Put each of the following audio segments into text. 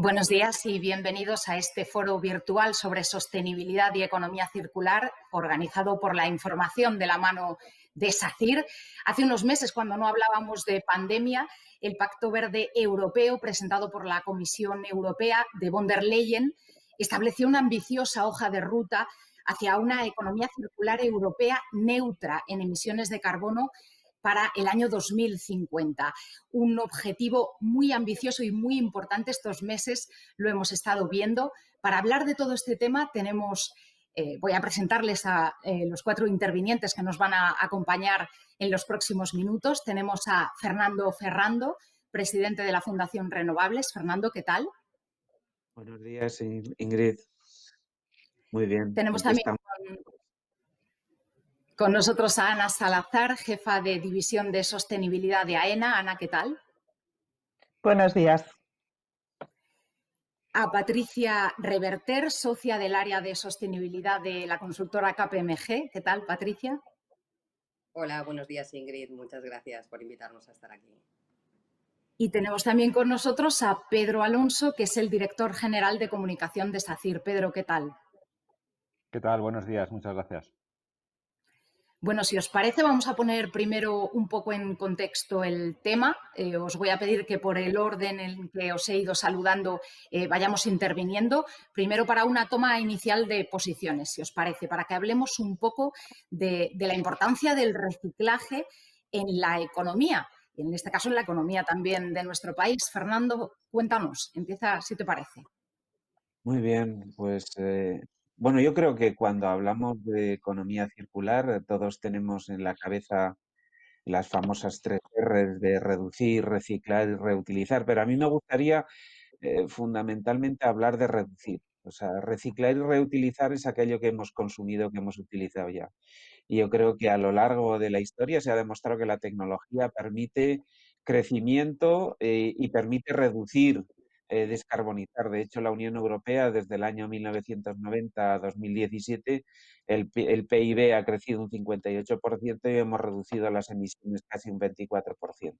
Buenos días y bienvenidos a este foro virtual sobre sostenibilidad y economía circular, organizado por la Información de la mano de SACIR. Hace unos meses, cuando no hablábamos de pandemia, el Pacto Verde Europeo, presentado por la Comisión Europea de von der Leyen, estableció una ambiciosa hoja de ruta hacia una economía circular europea neutra en emisiones de carbono para el año 2050. Un objetivo muy ambicioso y muy importante. Estos meses lo hemos estado viendo. Para hablar de todo este tema voy a presentarles a los cuatro intervinientes que nos van a acompañar en los próximos minutos. Tenemos a Fernando Ferrando, presidente de la Fundación Renovables. Fernando, ¿qué tal? Buenos días, Ingrid. Muy bien, Tenemos aquí también estamos. con nosotros a Ana Salazar, jefa de División de Sostenibilidad de AENA. Ana, ¿qué tal? Buenos días. A Patricia Reverter, socia del área de sostenibilidad de la consultora KPMG. ¿Qué tal, Patricia? Hola, buenos días, Ingrid. Muchas gracias por invitarnos a estar aquí. Y tenemos también con nosotros a Pedro Alonso, que es el director general de comunicación de SACIR. Pedro, ¿qué tal? ¿Qué tal? Buenos días, muchas gracias. Bueno, si os parece, vamos a poner primero un poco en contexto el tema. Os voy a pedir que por el orden en que os he ido saludando vayamos interviniendo. Primero para una toma inicial de posiciones, si os parece, para que hablemos un poco de la importancia del reciclaje en la economía, y en este caso en la economía también de nuestro país. Fernando, cuéntanos, empieza si te parece. Muy bien, pues bueno, yo creo que cuando hablamos de economía circular, todos tenemos en la cabeza las famosas 3 Rs de reducir, reciclar y reutilizar, pero a mí me gustaría fundamentalmente hablar de reducir. O sea, reciclar y reutilizar es aquello que hemos consumido, que hemos utilizado ya. Y yo creo que a lo largo de la historia se ha demostrado que la tecnología permite crecimiento y permite reducir, descarbonizar. De hecho, la Unión Europea desde el año 1990 a 2017, el PIB ha crecido un 58% y hemos reducido las emisiones casi un 24%.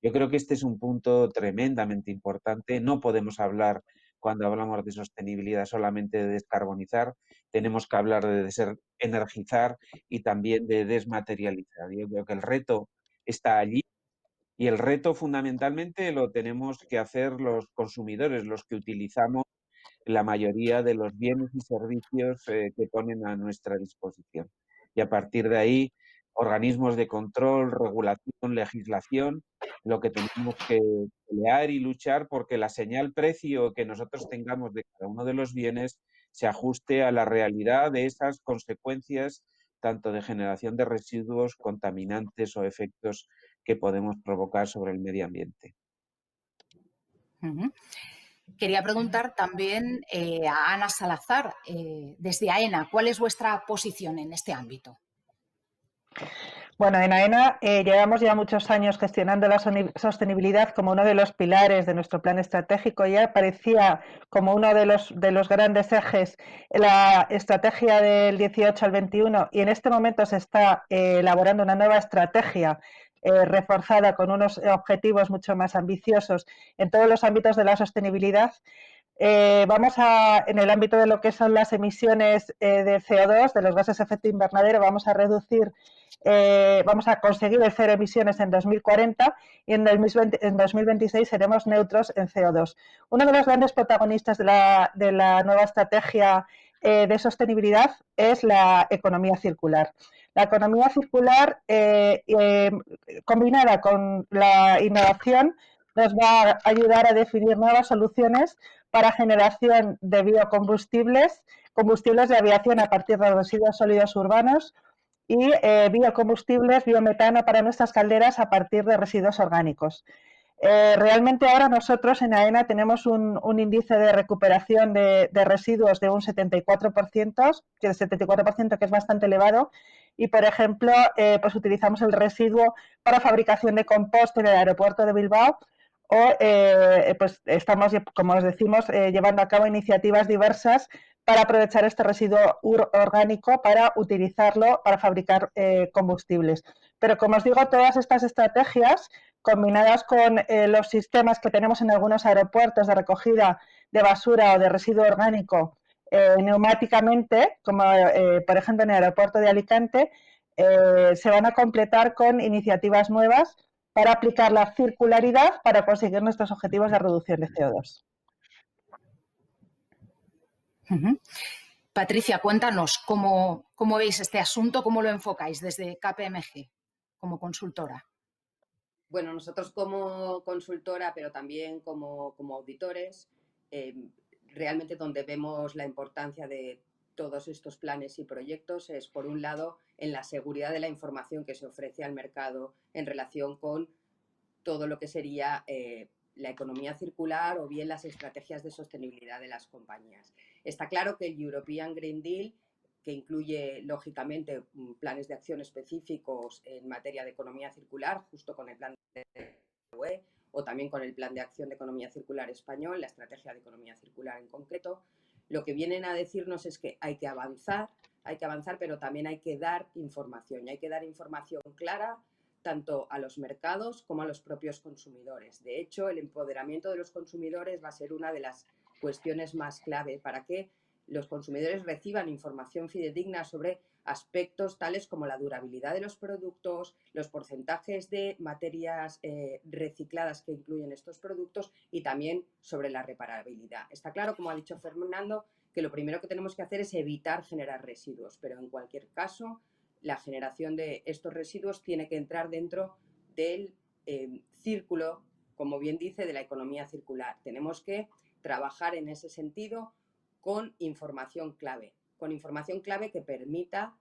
Yo creo que este es un punto tremendamente importante. No podemos hablar, cuando hablamos de sostenibilidad, solamente de descarbonizar. Tenemos que hablar de energizar y también de desmaterializar. Yo creo que el reto está allí y el reto fundamentalmente lo tenemos que hacer los consumidores, los que utilizamos la mayoría de los bienes y servicios que ponen a nuestra disposición. Y a partir de ahí, organismos de control, regulación, legislación, lo que tenemos que pelear y luchar porque la señal precio que nosotros tengamos de cada uno de los bienes se ajuste a la realidad de esas consecuencias, tanto de generación de residuos, contaminantes o efectos que podemos provocar sobre el medio ambiente. Quería preguntar también a Ana Salazar, desde AENA, ¿cuál es vuestra posición en este ámbito? Bueno, en AENA llevamos ya muchos años gestionando la sostenibilidad como uno de los pilares de nuestro plan estratégico. Ya aparecía como uno de los grandes ejes la estrategia del 18 al 21 y en este momento se está elaborando una nueva estrategia reforzada con unos objetivos mucho más ambiciosos en todos los ámbitos de la sostenibilidad. En el ámbito de lo que son las emisiones de CO2, de los gases de efecto invernadero, vamos a conseguir el cero emisiones en 2040 y en 2026 seremos neutros en CO2. Uno de los grandes protagonistas de la nueva estrategia de sostenibilidad es la economía circular. La economía circular combinada con la innovación nos va a ayudar a definir nuevas soluciones para generación de biocombustibles, combustibles de aviación a partir de residuos sólidos urbanos y biocombustibles, biometano para nuestras calderas a partir de residuos orgánicos. Realmente ahora nosotros en AENA tenemos un índice de recuperación de residuos de un 74%, que es bastante elevado, y por ejemplo pues utilizamos el residuo para fabricación de compost en el aeropuerto de Bilbao o pues estamos, como os decimos, llevando a cabo iniciativas diversas para aprovechar este residuo orgánico para utilizarlo para fabricar combustibles. Pero como os digo, todas estas estrategias combinadas con los sistemas que tenemos en algunos aeropuertos de recogida de basura o de residuo orgánico neumáticamente, como por ejemplo en el aeropuerto de Alicante, se van a completar con iniciativas nuevas para aplicar la circularidad para conseguir nuestros objetivos de reducción de CO2. Patricia, cuéntanos cómo veis este asunto, cómo lo enfocáis desde KPMG como consultora. Bueno, nosotros como consultora, pero también como auditores, realmente donde vemos la importancia de todos estos planes y proyectos es, por un lado, en la seguridad de la información que se ofrece al mercado en relación con todo lo que sería la economía circular o bien las estrategias de sostenibilidad de las compañías. Está claro que el European Green Deal, que incluye, lógicamente, planes de acción específicos en materia de economía circular, justo con el plan de UE, o también con el plan de acción de economía circular español, la estrategia de economía circular en concreto, lo que vienen a decirnos es que hay que avanzar, pero también hay que dar información, y hay que dar información clara tanto a los mercados como a los propios consumidores. De hecho, el empoderamiento de los consumidores va a ser una de las cuestiones más clave para que los consumidores reciban información fidedigna sobre aspectos tales como la durabilidad de los productos, los porcentajes de materias recicladas que incluyen estos productos y también sobre la reparabilidad. Está claro, como ha dicho Fernando, que lo primero que tenemos que hacer es evitar generar residuos, pero en cualquier caso la generación de estos residuos tiene que entrar dentro del círculo, como bien dice, de la economía circular. Tenemos que trabajar en ese sentido con información clave que permita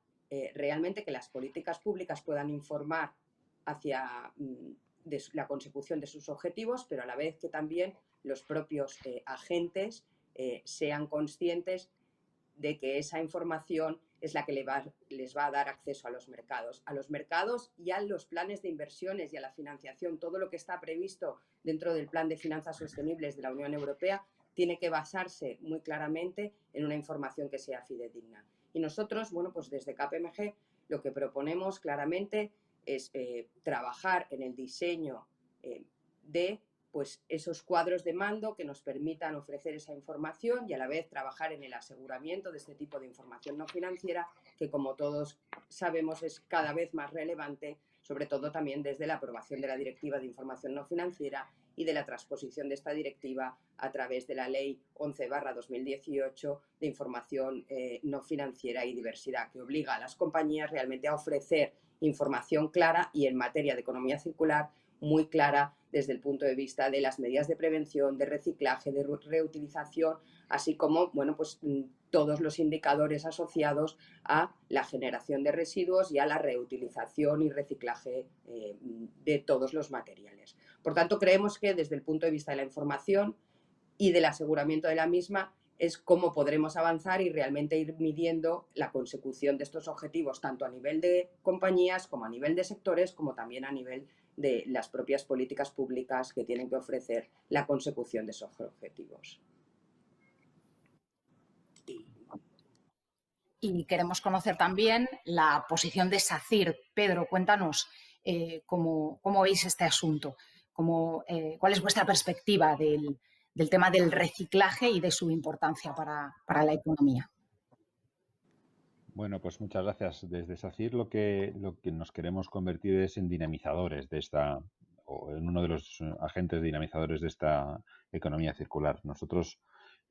realmente que las políticas públicas puedan informar hacia la consecución de sus objetivos, pero a la vez que también los propios agentes sean conscientes de que esa información es la que les va a dar acceso a los mercados y a los planes de inversiones y a la financiación. Todo lo que está previsto dentro del Plan de Finanzas Sostenibles de la Unión Europea tiene que basarse muy claramente en una información que sea fidedigna. Y nosotros, bueno, pues desde KPMG lo que proponemos claramente es trabajar en el diseño de pues esos cuadros de mando que nos permitan ofrecer esa información y a la vez trabajar en el aseguramiento de este tipo de información no financiera que, como todos sabemos, es cada vez más relevante, sobre todo también desde la aprobación de la Directiva de Información No Financiera y de la transposición de esta directiva a través de la Ley 11/2018 de Información No Financiera y Diversidad, que obliga a las compañías realmente a ofrecer información clara y en materia de economía circular muy clara desde el punto de vista de las medidas de prevención, de reciclaje, de reutilización, así como, bueno, pues todos los indicadores asociados a la generación de residuos y a la reutilización y reciclaje de todos los materiales. Por tanto, creemos que desde el punto de vista de la información y del aseguramiento de la misma es cómo podremos avanzar y realmente ir midiendo la consecución de estos objetivos, tanto a nivel de compañías como a nivel de sectores, como también a nivel de las propias políticas públicas que tienen que ofrecer la consecución de esos objetivos. Y queremos conocer también la posición de SACIR. Pedro, cuéntanos cómo veis este asunto, cuál es vuestra perspectiva del tema del reciclaje y de su importancia para la economía. Bueno, pues muchas gracias. Desde SACIR lo que nos queremos convertir es en dinamizadores de esta, o en uno de los agentes dinamizadores de esta economía circular. Nosotros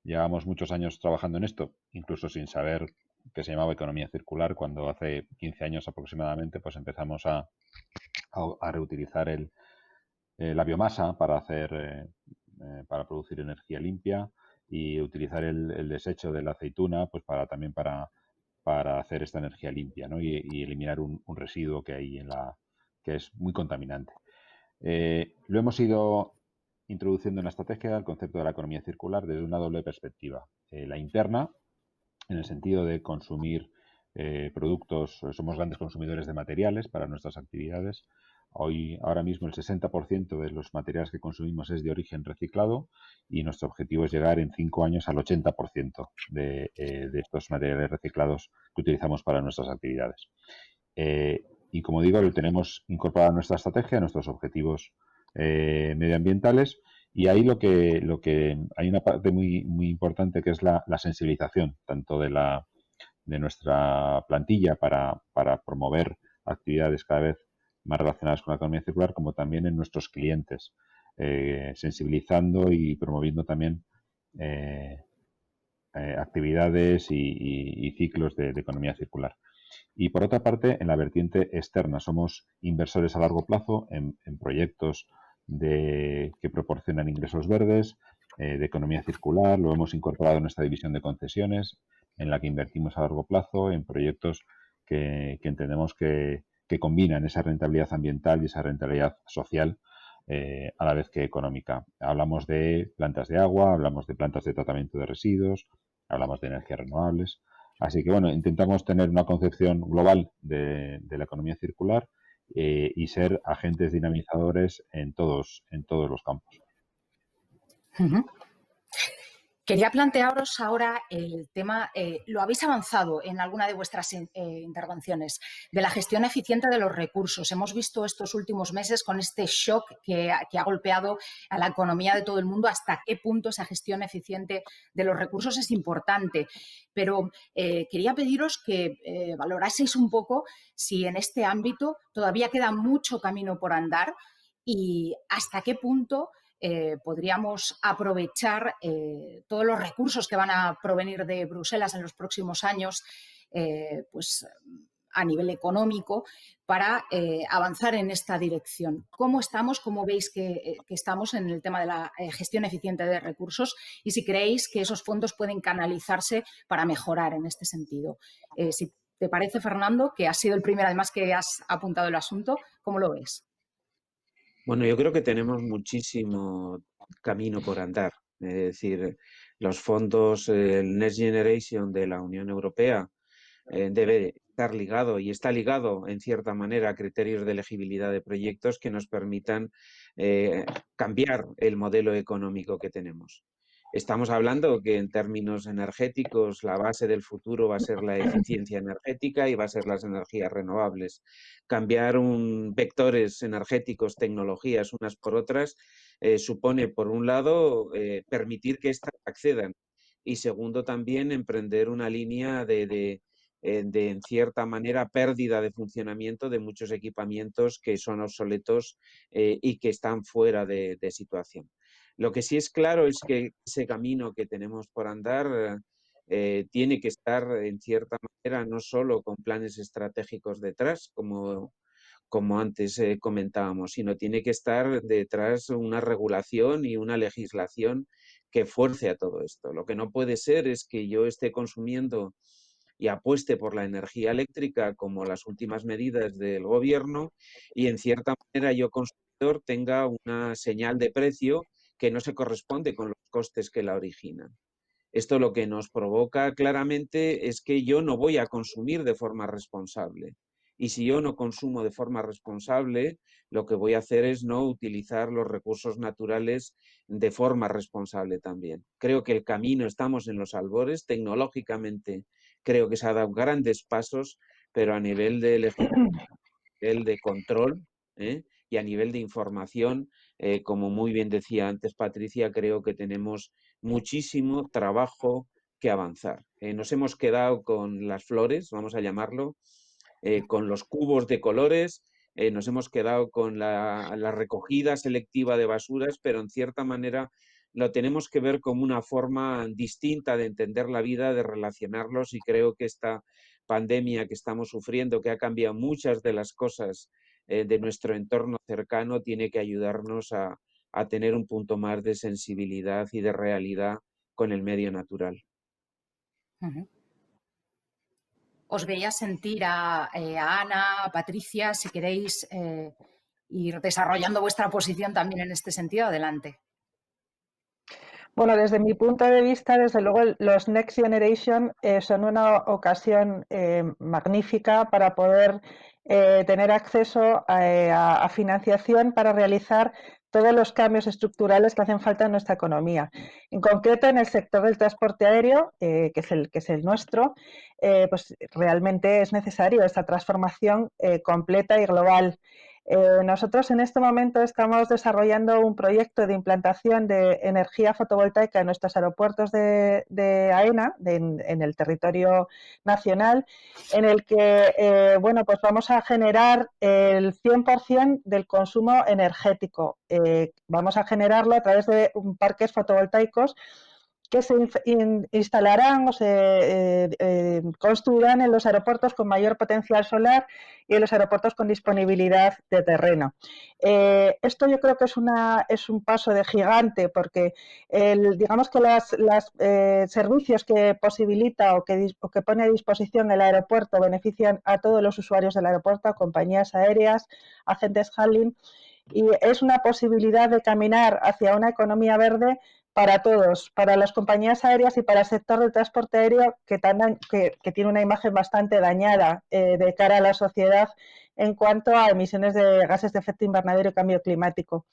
llevamos muchos años trabajando en esto, incluso sin saber que se llamaba economía circular, cuando hace 15 años aproximadamente pues empezamos a reutilizar la biomasa para para producir energía limpia y utilizar el desecho de la aceituna pues también para hacer esta energía limpia, ¿no? y eliminar un residuo que hay que es muy contaminante. Lo hemos ido introduciendo en la estrategia el concepto de la economía circular desde una doble perspectiva. La interna, en el sentido de consumir productos, somos grandes consumidores de materiales para nuestras actividades. Ahora mismo el 60% de los materiales que consumimos es de origen reciclado y nuestro objetivo es llegar en 5 años al 80% de estos materiales reciclados que utilizamos para nuestras actividades. Y como digo, lo tenemos incorporado a nuestra estrategia, a nuestros objetivos medioambientales. Y ahí lo que hay una parte muy, muy importante que es la sensibilización, tanto de nuestra plantilla para promover actividades cada vez más relacionadas con la economía circular, como también en nuestros clientes, sensibilizando y promoviendo también actividades y ciclos de economía circular. Y por otra parte, en la vertiente externa, somos inversores a largo plazo en proyectos que proporcionan ingresos verdes, de economía circular. Lo hemos incorporado en esta división de concesiones, en la que invertimos a largo plazo en proyectos que entendemos que combinan esa rentabilidad ambiental y esa rentabilidad social a la vez que económica. Hablamos de plantas de agua, hablamos de plantas de tratamiento de residuos, hablamos de energías renovables. Así que, bueno, intentamos tener una concepción global de la economía circular y ser agentes dinamizadores en todos los campos. Uh-huh. Quería plantearos ahora el tema, lo habéis avanzado en alguna de vuestras intervenciones, de la gestión eficiente de los recursos. Hemos visto estos últimos meses con este shock que ha golpeado a la economía de todo el mundo, hasta qué punto esa gestión eficiente de los recursos es importante. Pero quería pediros que valoraseis un poco si en este ámbito todavía queda mucho camino por andar y hasta qué punto podríamos aprovechar todos los recursos que van a provenir de Bruselas en los próximos años, pues a nivel económico, para avanzar en esta dirección. ¿Cómo estamos? ¿Cómo veis que estamos en el tema de la gestión eficiente de recursos? Y si creéis que esos fondos pueden canalizarse para mejorar en este sentido. Si te parece, Fernando, que has sido el primero, además, que has apuntado el asunto, ¿cómo lo ves? Bueno, yo creo que tenemos muchísimo camino por andar. Es decir, los fondos, el Next Generation de la Unión Europea debe estar ligado y está ligado en cierta manera a criterios de elegibilidad de proyectos que nos permitan cambiar el modelo económico que tenemos. Estamos hablando que en términos energéticos la base del futuro va a ser la eficiencia energética y va a ser las energías renovables. Cambiar vectores energéticos, tecnologías unas por otras, supone, por un lado, permitir que éstas accedan y segundo, también emprender una línea de en cierta manera, pérdida de funcionamiento de muchos equipamientos que son obsoletos y que están fuera de situación. Lo que sí es claro es que ese camino que tenemos por andar tiene que estar, en cierta manera, no solo con planes estratégicos detrás, como antes comentábamos, sino tiene que estar detrás una regulación y una legislación que fuerce a todo esto. Lo que no puede ser es que yo esté consumiendo y apueste por la energía eléctrica como las últimas medidas del gobierno y en cierta manera yo consumidor tenga una señal de precio que no se corresponde con los costes que la originan. Esto lo que nos provoca claramente es que yo no voy a consumir de forma responsable. Y si yo no consumo de forma responsable, lo que voy a hacer es no utilizar los recursos naturales de forma responsable también. Creo que el camino, estamos en los albores, tecnológicamente creo que se ha dado grandes pasos, pero a nivel de legislación, a nivel de control y a nivel de información, como muy bien decía antes Patricia, creo que tenemos muchísimo trabajo que avanzar. Nos hemos quedado con las flores, vamos a llamarlo, con los cubos de colores, nos hemos quedado con la recogida selectiva de basuras, pero en cierta manera lo tenemos que ver como una forma distinta de entender la vida, de relacionarlos, y creo que esta pandemia que estamos sufriendo, que ha cambiado muchas de las cosas de nuestro entorno cercano, tiene que ayudarnos a tener un punto más de sensibilidad y de realidad con el medio natural. Uh-huh. Os veía sentir a Ana, a Patricia, si queréis ir desarrollando vuestra posición también en este sentido, adelante. Bueno, desde mi punto de vista, desde luego, los Next Generation son una ocasión magnífica para poder tener acceso a financiación para realizar todos los cambios estructurales que hacen falta en nuestra economía. En concreto, en el sector del transporte aéreo, que es el nuestro, pues realmente es necesario esta transformación completa y global. Nosotros en este momento estamos desarrollando un proyecto de implantación de energía fotovoltaica en nuestros aeropuertos de AENA, en el territorio nacional, en el que bueno, pues vamos a generar el 100% del consumo energético. Vamos a generarlo a través de parques fotovoltaicos que se instalarán o se construirán en los aeropuertos con mayor potencial solar y en los aeropuertos con disponibilidad de terreno. Esto yo creo que es un paso de gigante porque digamos que los servicios que posibilita o que pone a disposición el aeropuerto benefician a todos los usuarios del aeropuerto, a compañías aéreas, agentes handling, y es una posibilidad de caminar hacia una economía verde para todos, para las compañías aéreas y para el sector del transporte aéreo que tiene una imagen bastante dañada de cara a la sociedad en cuanto a emisiones de gases de efecto invernadero y cambio climático.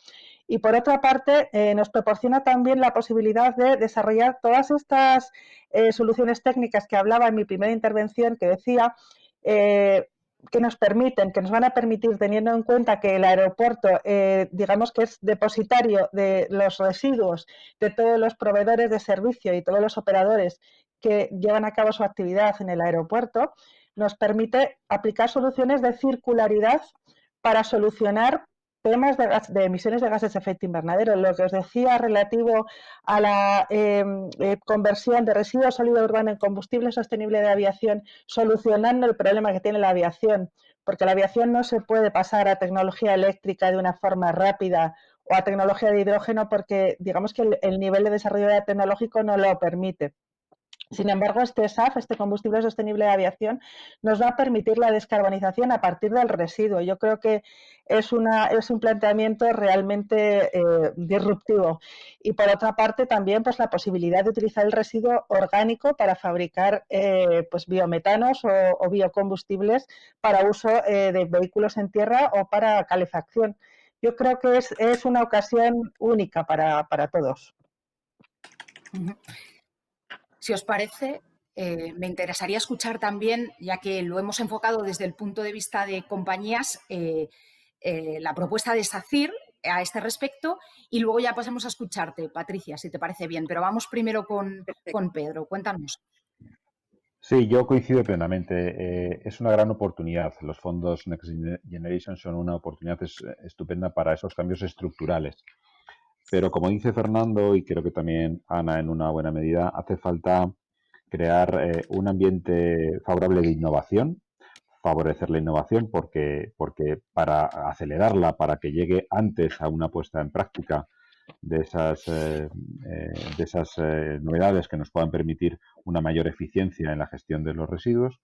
Y por otra parte, nos proporciona también la posibilidad de desarrollar todas estas soluciones técnicas que hablaba en mi primera intervención, que decía que nos van a permitir, teniendo en cuenta que el aeropuerto, digamos que es depositario de los residuos de todos los proveedores de servicio y todos los operadores que llevan a cabo su actividad en el aeropuerto, nos permite aplicar soluciones de circularidad para solucionar temas de emisiones de gases de efecto invernadero. Lo que os decía relativo a la conversión de residuos sólido urbano en combustible sostenible de aviación, solucionando el problema que tiene la aviación, porque la aviación no se puede pasar a tecnología eléctrica de una forma rápida o a tecnología de hidrógeno porque digamos que el nivel de desarrollo tecnológico no lo permite. Sin embargo, este SAF, este combustible sostenible de aviación, nos va a permitir la descarbonización a partir del residuo. Yo creo que es un planteamiento realmente disruptivo. Y por otra parte, también pues, la posibilidad de utilizar el residuo orgánico para fabricar pues, biometanos o biocombustibles para uso de vehículos en tierra o para calefacción. Yo creo que es una ocasión única para todos. Si os parece, me interesaría escuchar también, ya que lo hemos enfocado desde el punto de vista de compañías, la propuesta de SACIR a este respecto y luego ya pasamos a escucharte, Patricia, si te parece bien. Pero vamos primero con Pedro. Cuéntanos. Sí, yo coincido plenamente. Es una gran oportunidad. Los fondos Next Generation son una oportunidad estupenda para esos cambios estructurales. Pero como dice Fernando, y creo que también Ana en una buena medida, hace falta crear un ambiente favorable de innovación, favorecer la innovación porque para acelerarla, para que llegue antes a una puesta en práctica de esas novedades que nos puedan permitir una mayor eficiencia en la gestión de los residuos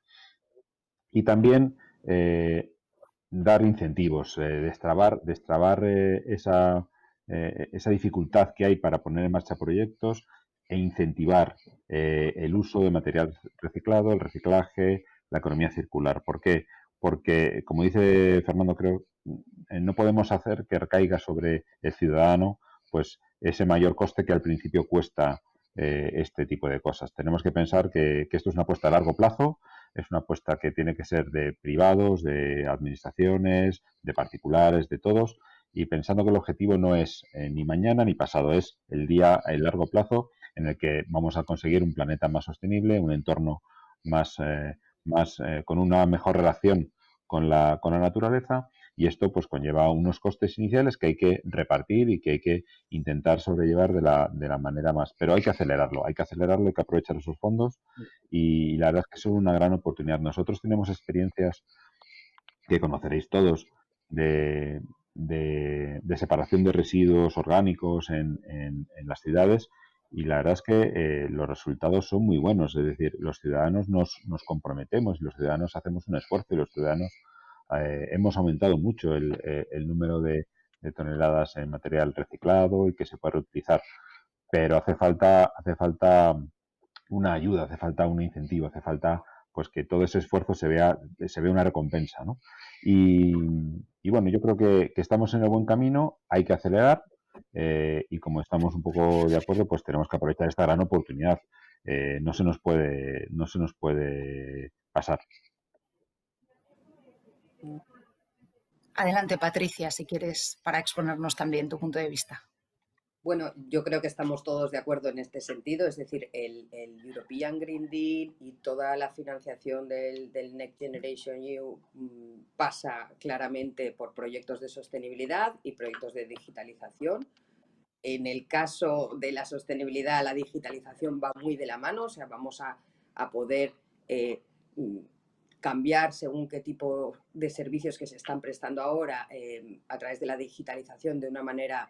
y también dar incentivos, destrabar esa dificultad que hay para poner en marcha proyectos e incentivar el uso de material reciclado, el reciclaje, la economía circular. ¿Por qué? Porque, como dice Fernando, creo, no podemos hacer que recaiga sobre el ciudadano pues ese mayor coste que al principio cuesta este tipo de cosas. Tenemos que pensar que esto es una apuesta a largo plazo, es una apuesta que tiene que ser de privados, de administraciones, de particulares, de todos, y pensando que el objetivo no es ni mañana ni pasado, es el largo plazo en el que vamos a conseguir un planeta más sostenible, un entorno más con una mejor relación con la naturaleza, y esto pues conlleva unos costes iniciales que hay que repartir y que hay que intentar sobrellevar de la manera más, pero hay que acelerarlo, hay que aprovechar esos fondos y la verdad es que son una gran oportunidad. Nosotros tenemos experiencias que conoceréis todos de separación de residuos orgánicos en las ciudades y la verdad es que los resultados son muy buenos, es decir, los ciudadanos nos comprometemos, los ciudadanos hacemos un esfuerzo y los ciudadanos hemos aumentado mucho el número de toneladas en material reciclado y que se puede reutilizar, pero hace falta una ayuda, hace falta un incentivo, hace falta pues que todo ese esfuerzo se vea una recompensa, ¿no? Y bueno, yo creo que estamos en el buen camino, hay que acelerar y como estamos un poco de acuerdo, pues tenemos que aprovechar esta gran oportunidad. No se nos puede pasar. Adelante, Patricia, si quieres, para exponernos también tu punto de vista. Bueno, yo creo que estamos todos de acuerdo en este sentido, es decir, el European Green Deal y toda la financiación del Next Generation EU pasa claramente por proyectos de sostenibilidad y proyectos de digitalización. En el caso de la sostenibilidad, la digitalización va muy de la mano, o sea, vamos a poder cambiar según qué tipo de servicios que se están prestando ahora a través de la digitalización de una manera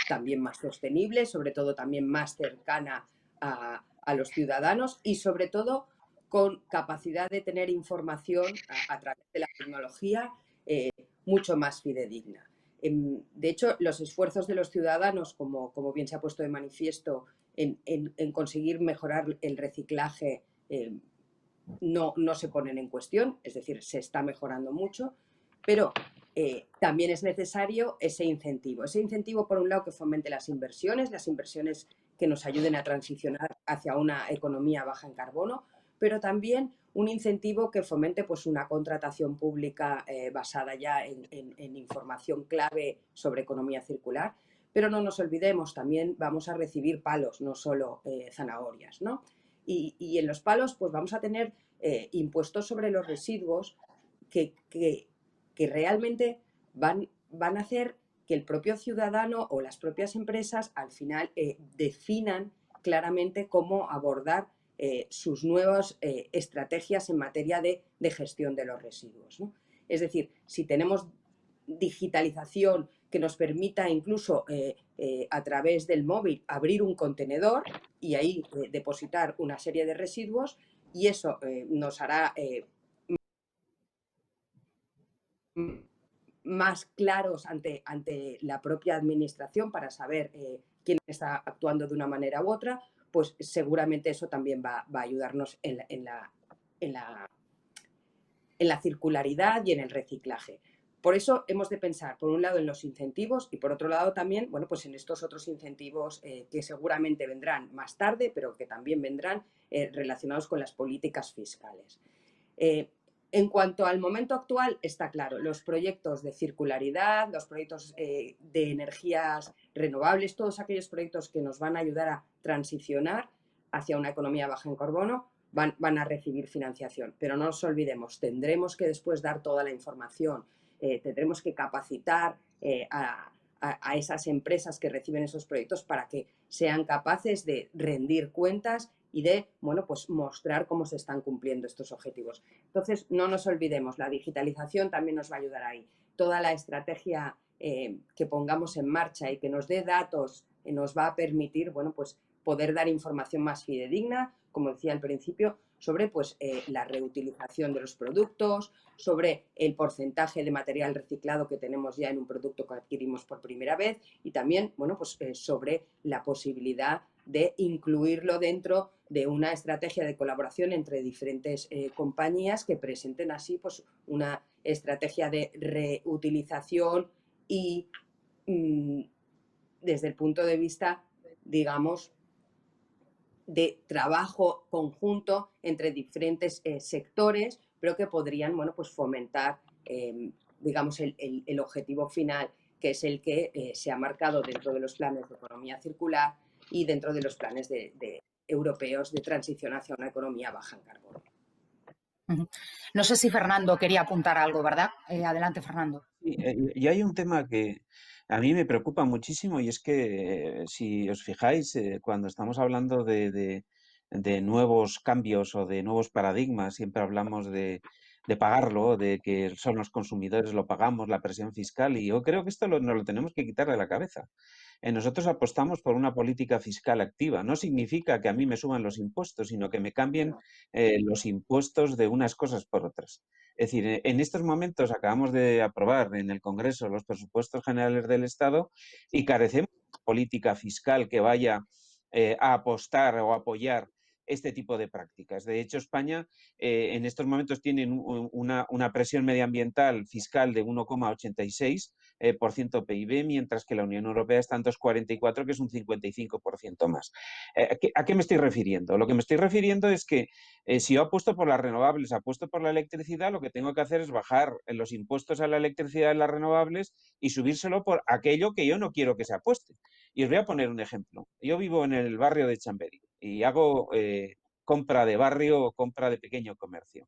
también más sostenible, sobre todo también más cercana a los ciudadanos y sobre todo con capacidad de tener información a través de la tecnología mucho más fidedigna. De hecho, los esfuerzos de los ciudadanos, como bien se ha puesto de manifiesto, en conseguir mejorar el reciclaje no se ponen en cuestión, es decir, se está mejorando mucho, pero también es necesario ese incentivo. Ese incentivo, por un lado, que fomente las inversiones que nos ayuden a transicionar hacia una economía baja en carbono, pero también un incentivo que fomente pues, una contratación pública basada ya en información clave sobre economía circular. Pero no nos olvidemos, también vamos a recibir palos, no solo zanahorias, ¿no? Y en los palos pues vamos a tener impuestos sobre los residuos que realmente van a hacer que el propio ciudadano o las propias empresas al final definan claramente cómo abordar sus nuevas estrategias en materia de gestión de los residuos, ¿no? Es decir, si tenemos digitalización que nos permita incluso a través del móvil abrir un contenedor y ahí depositar una serie de residuos, y eso nos hará más claros ante la propia administración para saber quién está actuando de una manera u otra, pues seguramente eso también va a ayudarnos en la circularidad y en el reciclaje. Por eso hemos de pensar, por un lado, en los incentivos y por otro lado también, bueno, pues en estos otros incentivos que seguramente vendrán más tarde, pero que también vendrán relacionados con las políticas fiscales. En cuanto al momento actual, está claro, los proyectos de circularidad, los proyectos de energías renovables, todos aquellos proyectos que nos van a ayudar a transicionar hacia una economía baja en carbono, van a recibir financiación. Pero no nos olvidemos, tendremos que después dar toda la información, tendremos que capacitar a esas empresas que reciben esos proyectos para que sean capaces de rendir cuentas y de, bueno, pues mostrar cómo se están cumpliendo estos objetivos. Entonces, no nos olvidemos, la digitalización también nos va a ayudar ahí. Toda la estrategia que pongamos en marcha y que nos dé datos nos va a permitir, bueno, pues poder dar información más fidedigna, como decía al principio, sobre pues, la reutilización de los productos, sobre el porcentaje de material reciclado que tenemos ya en un producto que adquirimos por primera vez y también, bueno, pues sobre la posibilidad de incluirlo dentro de una estrategia de colaboración entre diferentes compañías que presenten así pues, una estrategia de reutilización y desde el punto de vista, digamos, de trabajo conjunto entre diferentes sectores, pero que podrían, bueno, pues fomentar, digamos, el objetivo final, que es el que se ha marcado dentro de los planes de economía circular y dentro de los planes europeos de transición hacia una economía baja en carbono. No sé si Fernando quería apuntar algo, ¿verdad? Adelante, Fernando. Sí, y hay un tema que a mí me preocupa muchísimo y es que, si os fijáis, cuando estamos hablando de nuevos cambios o de nuevos paradigmas, siempre hablamos de pagarlo, de que son los consumidores, lo pagamos, la presión fiscal, y yo creo que esto nos lo tenemos que quitar de la cabeza. Nosotros apostamos por una política fiscal activa. No significa que a mí me suban los impuestos, sino que me cambien los impuestos de unas cosas por otras. Es decir, en estos momentos acabamos de aprobar en el Congreso los presupuestos generales del Estado y carecemos de una política fiscal que vaya a apostar o apoyar este tipo de prácticas. De hecho, España en estos momentos tiene una presión medioambiental fiscal de 1,86% PIB, mientras que la Unión Europea está en 2,44, que es un 55% más. ¿A qué me estoy refiriendo? Lo que me estoy refiriendo es que si yo apuesto por las renovables, apuesto por la electricidad, lo que tengo que hacer es bajar los impuestos a la electricidad y las renovables y subírselo por aquello que yo no quiero que se apueste. Y os voy a poner un ejemplo. Yo vivo en el barrio de Chamberí y hago compra de barrio o compra de pequeño comercio.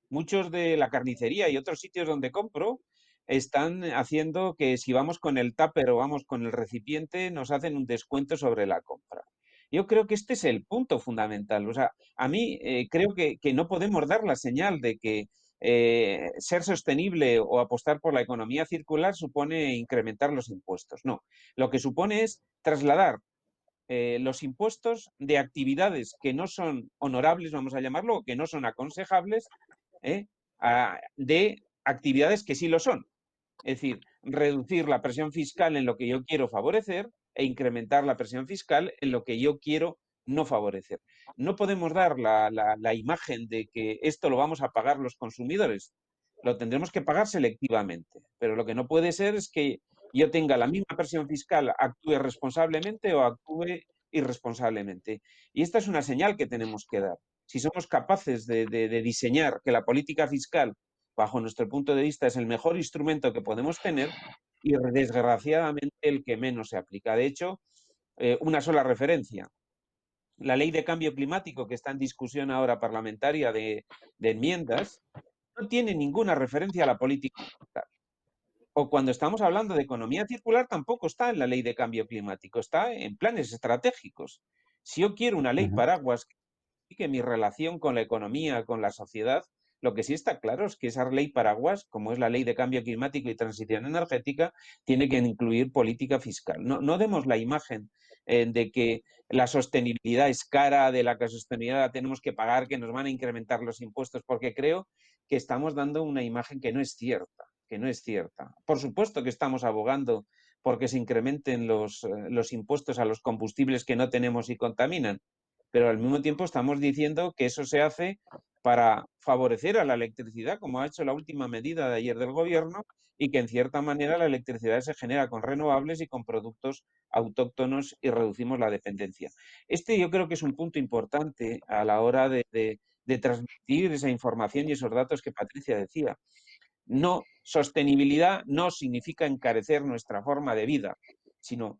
Muchos de la carnicería y otros sitios donde compro están haciendo que si vamos con el tupper o vamos con el recipiente nos hacen un descuento sobre la compra. Yo creo que este es el punto fundamental. O sea, a mí creo que no podemos dar la señal de que ser sostenible o apostar por la economía circular supone incrementar los impuestos. No, lo que supone es trasladar los impuestos de actividades que no son honorables, vamos a llamarlo, o que no son aconsejables, de actividades que sí lo son. Es decir, reducir la presión fiscal en lo que yo quiero favorecer e incrementar la presión fiscal en lo que yo quiero no favorecer. No podemos dar la imagen de que esto lo vamos a pagar los consumidores. Lo tendremos que pagar selectivamente. Pero lo que no puede ser es que yo tenga la misma presión fiscal, actúe responsablemente o actúe irresponsablemente. Y esta es una señal que tenemos que dar. Si somos capaces de diseñar que la política fiscal, bajo nuestro punto de vista, es el mejor instrumento que podemos tener y desgraciadamente el que menos se aplica. De hecho, una sola referencia. La ley de cambio climático que está en discusión ahora parlamentaria de enmiendas no tiene ninguna referencia a la política fiscal. O cuando estamos hablando de economía circular tampoco está en la ley de cambio climático, está en planes estratégicos. Si yo quiero una ley paraguas que mi relación con la economía, con la sociedad, lo que sí está claro es que esa ley paraguas, como es la ley de cambio climático y transición energética, tiene que incluir política fiscal. No demos la imagen de que la sostenibilidad es cara, de la que sostenibilidad la tenemos que pagar, que nos van a incrementar los impuestos, porque creo que estamos dando una imagen que no es cierta, que no es cierta. Por supuesto que estamos abogando porque se incrementen los impuestos a los combustibles que no tenemos y contaminan, pero al mismo tiempo estamos diciendo que eso se hace para favorecer a la electricidad, como ha hecho la última medida de ayer del Gobierno, y que en cierta manera la electricidad se genera con renovables y con productos autóctonos y reducimos la dependencia. Este yo creo que es un punto importante a la hora de transmitir esa información y esos datos que Patricia decía. No, sostenibilidad no significa encarecer nuestra forma de vida, sino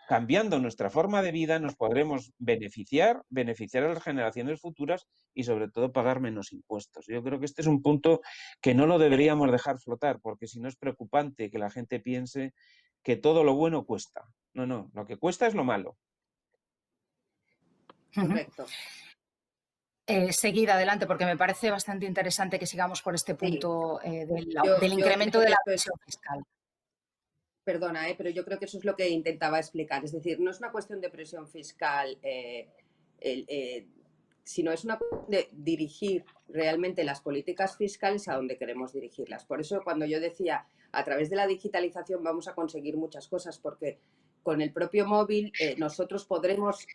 cambiando nuestra forma de vida nos podremos beneficiar a las generaciones futuras y sobre todo pagar menos impuestos. Yo creo que este es un punto que no lo deberíamos dejar flotar, porque si no es preocupante que la gente piense que todo lo bueno cuesta. No, lo que cuesta es lo malo. Correcto. Seguid adelante, porque me parece bastante interesante que sigamos por este punto del incremento de la presión fiscal. Perdona, pero yo creo que eso es lo que intentaba explicar. Es decir, no es una cuestión de presión fiscal, sino es una cuestión de dirigir realmente las políticas fiscales a donde queremos dirigirlas. Por eso cuando yo decía, a través de la digitalización vamos a conseguir muchas cosas, porque con el propio móvil nosotros podremos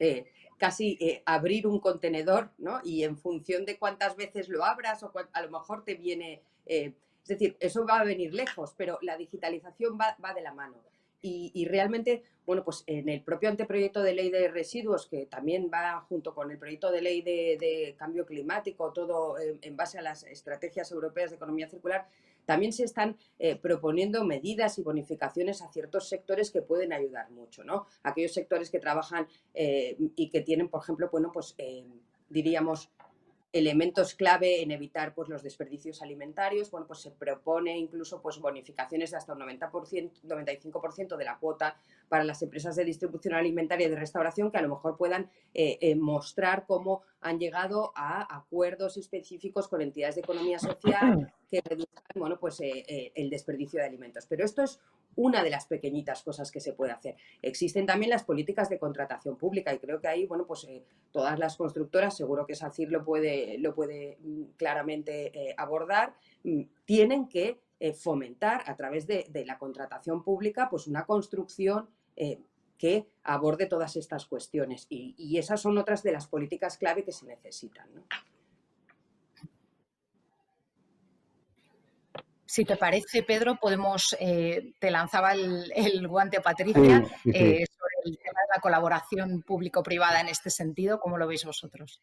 casi abrir un contenedor, ¿no? Y en función de cuántas veces lo abras o a lo mejor te viene... es decir, eso va a venir lejos, pero la digitalización va de la mano. Y realmente, bueno, pues en el propio anteproyecto de ley de residuos, que también va junto con el proyecto de ley de cambio climático, todo en base a las estrategias europeas de economía circular, también se están proponiendo medidas y bonificaciones a ciertos sectores que pueden ayudar mucho, ¿no? Aquellos sectores que trabajan y que tienen, por ejemplo, bueno, pues diríamos, elementos clave en evitar pues, los desperdicios alimentarios. Bueno, pues se propone incluso pues, bonificaciones de hasta un 95% de la cuota para las empresas de distribución alimentaria y de restauración que a lo mejor puedan mostrar cómo han llegado a acuerdos específicos con entidades de economía social que reduzcan bueno, pues, el desperdicio de alimentos. Pero esto es una de las pequeñitas cosas que se puede hacer. Existen también las políticas de contratación pública y creo que ahí, bueno, pues todas las constructoras, seguro que SACIR lo puede claramente abordar, tienen que fomentar a través de la contratación pública pues una construcción que aborde todas estas cuestiones. Y esas son otras de las políticas clave que se necesitan, ¿no? Si te parece, Pedro, podemos, te lanzaba el guante a Patricia, Sí. sobre el tema de la colaboración público-privada en este sentido. ¿Cómo lo veis vosotros?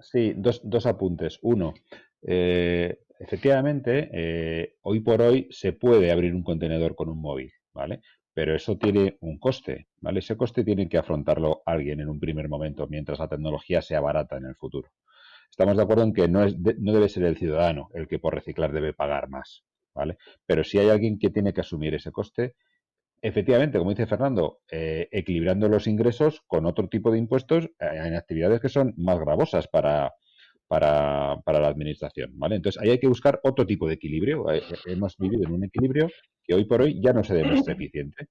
Sí, dos apuntes. Uno, efectivamente, hoy por hoy se puede abrir un contenedor con un móvil, ¿vale? Pero eso tiene un coste, ¿vale? Ese coste tiene que afrontarlo alguien en un primer momento, mientras la tecnología sea barata en el futuro. Estamos de acuerdo en que no debe ser el ciudadano el que por reciclar debe pagar más, ¿vale? Pero si hay alguien que tiene que asumir ese coste, efectivamente, como dice Fernando, equilibrando los ingresos con otro tipo de impuestos en actividades que son más gravosas para la administración, ¿vale? Entonces, ahí hay que buscar otro tipo de equilibrio. Hemos vivido en un equilibrio que hoy por hoy ya no se demuestra eficiente,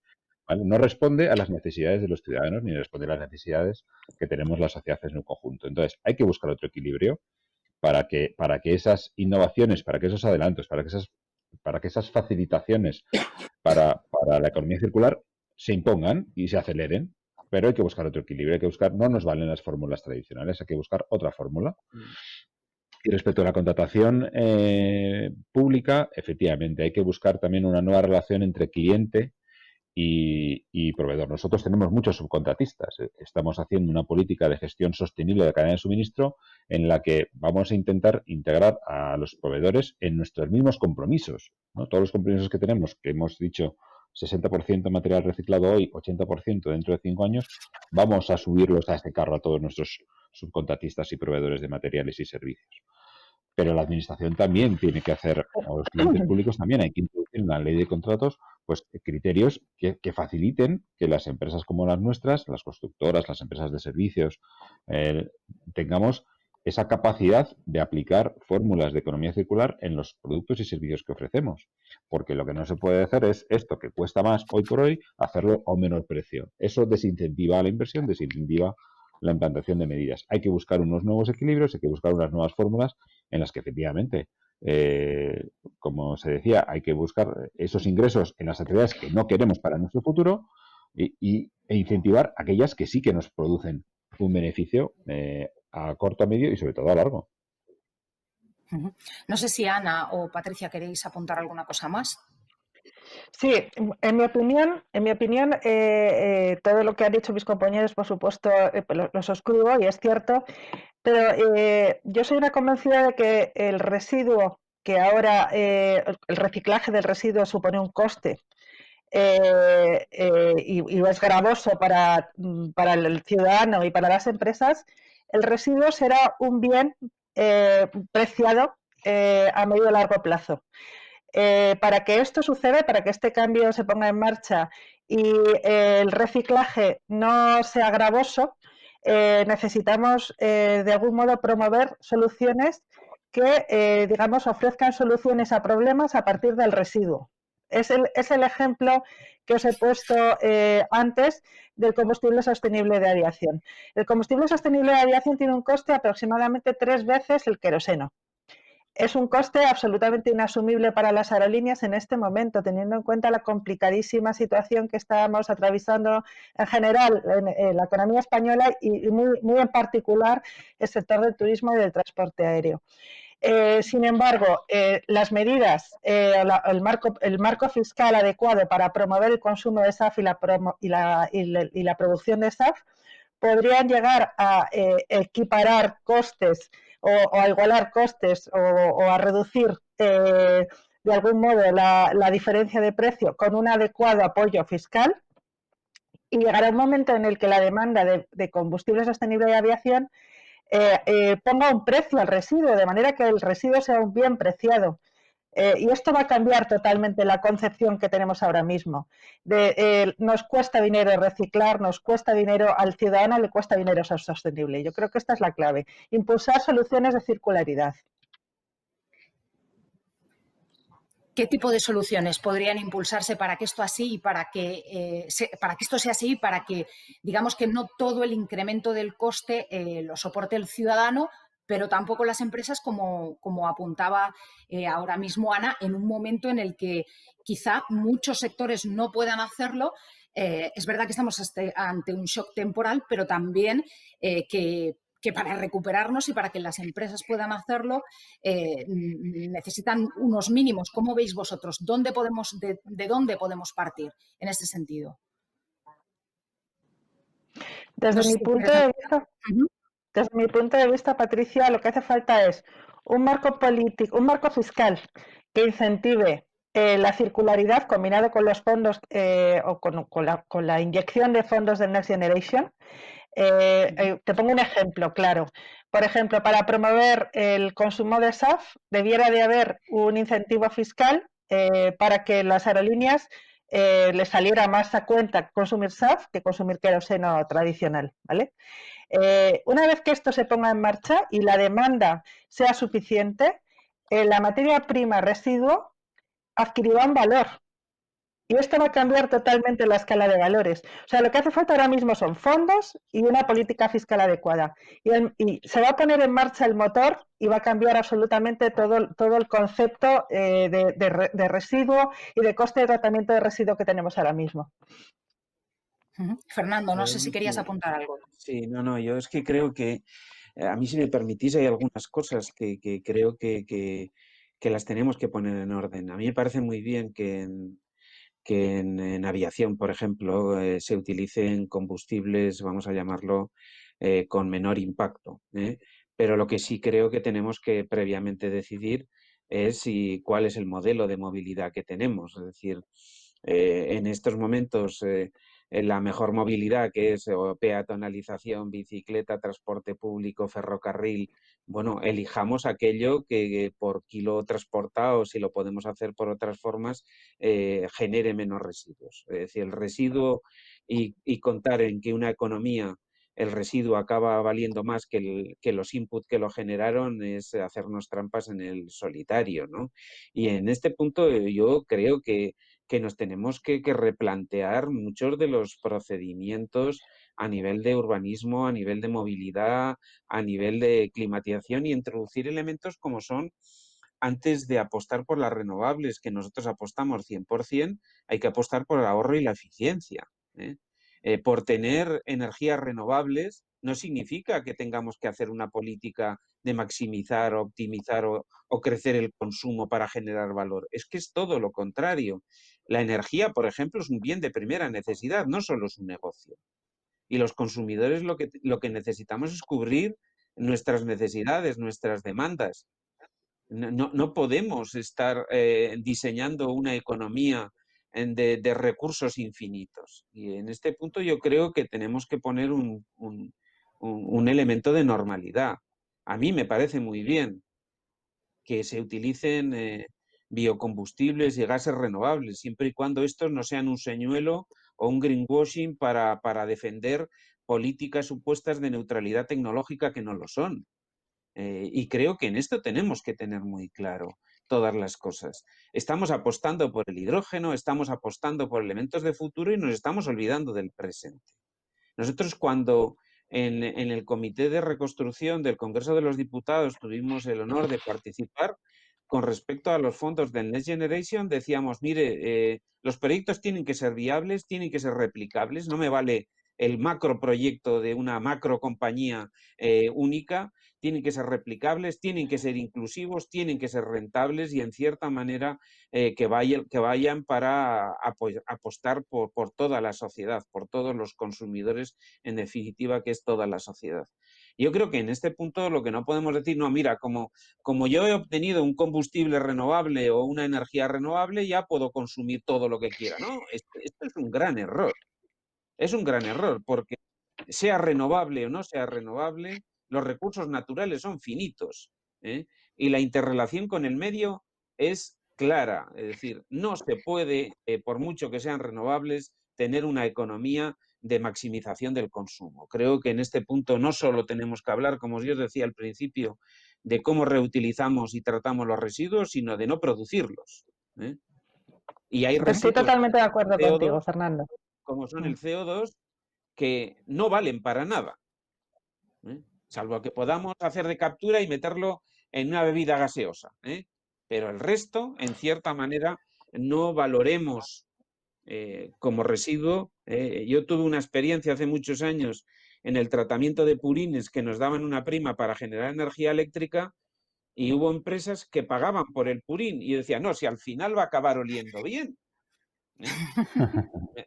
¿vale? No responde a las necesidades de los ciudadanos ni responde a las necesidades que tenemos la sociedad en su conjunto. Entonces, hay que buscar otro equilibrio para que esas innovaciones, para que esos adelantos, para que esas facilitaciones para la economía circular se impongan y se aceleren. Pero hay que buscar otro equilibrio, hay que buscar, no nos valen las fórmulas tradicionales, hay que buscar otra fórmula. Y respecto a la contratación pública, efectivamente, hay que buscar también una nueva relación entre cliente y proveedor. Nosotros tenemos muchos subcontratistas. Estamos haciendo una política de gestión sostenible de la cadena de suministro en la que vamos a intentar integrar a los proveedores en nuestros mismos compromisos, ¿no? Todos los compromisos que tenemos, que hemos dicho 60% material reciclado hoy, 80% dentro de 5 años, vamos a subirlos a este carro a todos nuestros subcontratistas y proveedores de materiales y servicios. Pero la administración también tiene que hacer, o los clientes públicos también hay que introducir en la ley de contratos, pues criterios que faciliten que las empresas como las nuestras, las constructoras, las empresas de servicios, tengamos esa capacidad de aplicar fórmulas de economía circular en los productos y servicios que ofrecemos. Porque lo que no se puede hacer es esto que cuesta más hoy por hoy, hacerlo a un menor precio. Eso desincentiva la inversión, desincentiva la implantación de medidas. Hay que buscar unos nuevos equilibrios, hay que buscar unas nuevas fórmulas en las que efectivamente, como se decía, hay que buscar esos ingresos en las actividades que no queremos para nuestro futuro e incentivar aquellas que sí que nos producen un beneficio a corto, a medio y sobre todo a largo. No sé si Ana o Patricia queréis apuntar alguna cosa más. Sí, en mi opinión, todo lo que han dicho mis compañeros, por supuesto, lo suscribo y es cierto, pero yo soy una convencida de que el residuo, que ahora el reciclaje del residuo supone un coste y es gravoso para el ciudadano y para las empresas, el residuo será un bien preciado a medio y largo plazo. Para que esto suceda, para que este cambio se ponga en marcha y el reciclaje no sea gravoso, necesitamos de algún modo promover soluciones que, digamos, ofrezcan soluciones a problemas a partir del residuo. Es el ejemplo que os he puesto antes del combustible sostenible de aviación. El combustible sostenible de aviación tiene un coste aproximadamente 3 veces el queroseno. Es un coste absolutamente inasumible para las aerolíneas en este momento, teniendo en cuenta la complicadísima situación que estamos atravesando en general en la economía española y muy en particular el sector del turismo y del transporte aéreo. Sin embargo, las medidas, el marco fiscal adecuado para promover el consumo de SAF y la producción de SAF podrían llegar a equiparar costes o a igualar costes o a reducir de algún modo la diferencia de precio con un adecuado apoyo fiscal, y llegará un momento en el que la demanda de combustible sostenible de aviación ponga un precio al residuo, de manera que el residuo sea un bien preciado. Y esto va a cambiar totalmente la concepción que tenemos ahora mismo. Nos cuesta dinero reciclar, nos cuesta dinero, al ciudadano le cuesta dinero ser sostenible. Yo creo que esta es la clave. Impulsar soluciones de circularidad. ¿Qué tipo de soluciones podrían impulsarse para que esto así y para que esto sea así y para que, digamos, que no todo el incremento del coste lo soporte el ciudadano, pero tampoco las empresas, como apuntaba ahora mismo Ana, en un momento en el que quizá muchos sectores no puedan hacerlo Es verdad que estamos ante un shock temporal, pero también que para recuperarnos y para que las empresas puedan hacerlo necesitan unos mínimos. ¿Cómo veis vosotros? ¿De dónde podemos partir en este sentido? Desde No sé mi si punto quieres... de vista, desde mi punto de vista, Patricia, lo que hace falta es un marco político, un marco fiscal que incentive la circularidad combinado con los fondos o con la inyección de fondos del Next Generation. Te pongo un ejemplo claro. Por ejemplo, para promover el consumo de SAF, debiera de haber un incentivo fiscal para que las aerolíneas les saliera más a cuenta consumir SAF que consumir queroseno tradicional, ¿vale? Una vez que esto se ponga en marcha y la demanda sea suficiente, la materia prima residuo adquirirá un valor. Y esto va a cambiar totalmente la escala de valores. O sea, lo que hace falta ahora mismo son fondos y una política fiscal adecuada. Y se va a poner en marcha el motor y va a cambiar absolutamente todo el concepto de residuo y de coste de tratamiento de residuo que tenemos ahora mismo. Fernando, no sé si Sí, querías apuntar algo. sí, no, yo es que creo que, a mí si me permitís, hay algunas cosas que creo que las tenemos que poner en orden. A mí me parece muy bien que en aviación, por ejemplo, se utilicen combustibles, vamos a llamarlo, con menor impacto, ¿eh? Pero lo que sí creo que tenemos que previamente decidir es cuál es el modelo de movilidad que tenemos. Es decir, en estos momentos la mejor movilidad, que es peatonalización, bicicleta, transporte público, ferrocarril, bueno, elijamos aquello que por kilo transportado, si lo podemos hacer por otras formas, genere menos residuos. Es decir, el residuo y contar en que una economía el residuo acaba valiendo más que los inputs que lo generaron es hacernos trampas en el solitario, ¿no? Y en este punto yo creo que nos tenemos que replantear muchos de los procedimientos a nivel de urbanismo, a nivel de movilidad, a nivel de climatización y introducir elementos como son, antes de apostar por las renovables, que nosotros apostamos 100%, hay que apostar por el ahorro y la eficiencia, ¿eh? Por tener energías renovables no significa que tengamos que hacer una política de maximizar, optimizar o crecer el consumo para generar valor. Es que es todo lo contrario. La energía, por ejemplo, es un bien de primera necesidad, no solo es un negocio. Y los consumidores lo que necesitamos es cubrir nuestras necesidades, nuestras demandas. No podemos estar diseñando una economía de recursos infinitos. Y en este punto yo creo que tenemos que poner un elemento de normalidad. A mí me parece muy bien que se utilicen biocombustibles y gases renovables, siempre y cuando estos no sean un señuelo o un greenwashing para defender políticas supuestas de neutralidad tecnológica que no lo son. Y creo que en esto tenemos que tener muy claro todas las cosas. Estamos apostando por el hidrógeno, estamos apostando por elementos de futuro y nos estamos olvidando del presente. Nosotros cuando en el Comité de Reconstrucción del Congreso de los Diputados tuvimos el honor de participar, con respecto a los fondos del Next Generation, decíamos, mire, los proyectos tienen que ser viables, tienen que ser replicables, no me vale el macroproyecto de una macro compañía única, tienen que ser replicables, tienen que ser inclusivos, tienen que ser rentables y en cierta manera que vayan para apostar por toda la sociedad, por todos los consumidores, en definitiva, que es toda la sociedad. Yo creo que en este punto lo que no podemos decir, no, mira, como yo he obtenido un combustible renovable o una energía renovable, ya puedo consumir todo lo que quiera. No, esto es un gran error. Es un gran error porque sea renovable o no sea renovable, los recursos naturales son finitos, ¿eh? Y la interrelación con el medio es clara. Es decir, no se puede, por mucho que sean renovables, tener una economía de maximización del consumo. Creo que en este punto no solo tenemos que hablar, como yo os decía al principio, de cómo reutilizamos y tratamos los residuos, sino de no producirlos, ¿eh? Y hay Estoy residuos totalmente de acuerdo contigo, CO2, Fernando. como son el CO2, que no valen para nada, ¿eh? Salvo que podamos hacer de captura y meterlo en una bebida gaseosa, ¿eh? Pero el resto, en cierta manera, no valoremos como residuo. Yo tuve una experiencia hace muchos años en el tratamiento de purines que nos daban una prima para generar energía eléctrica y hubo empresas que pagaban por el purín y decían, no, si al final va a acabar oliendo bien. ¿Me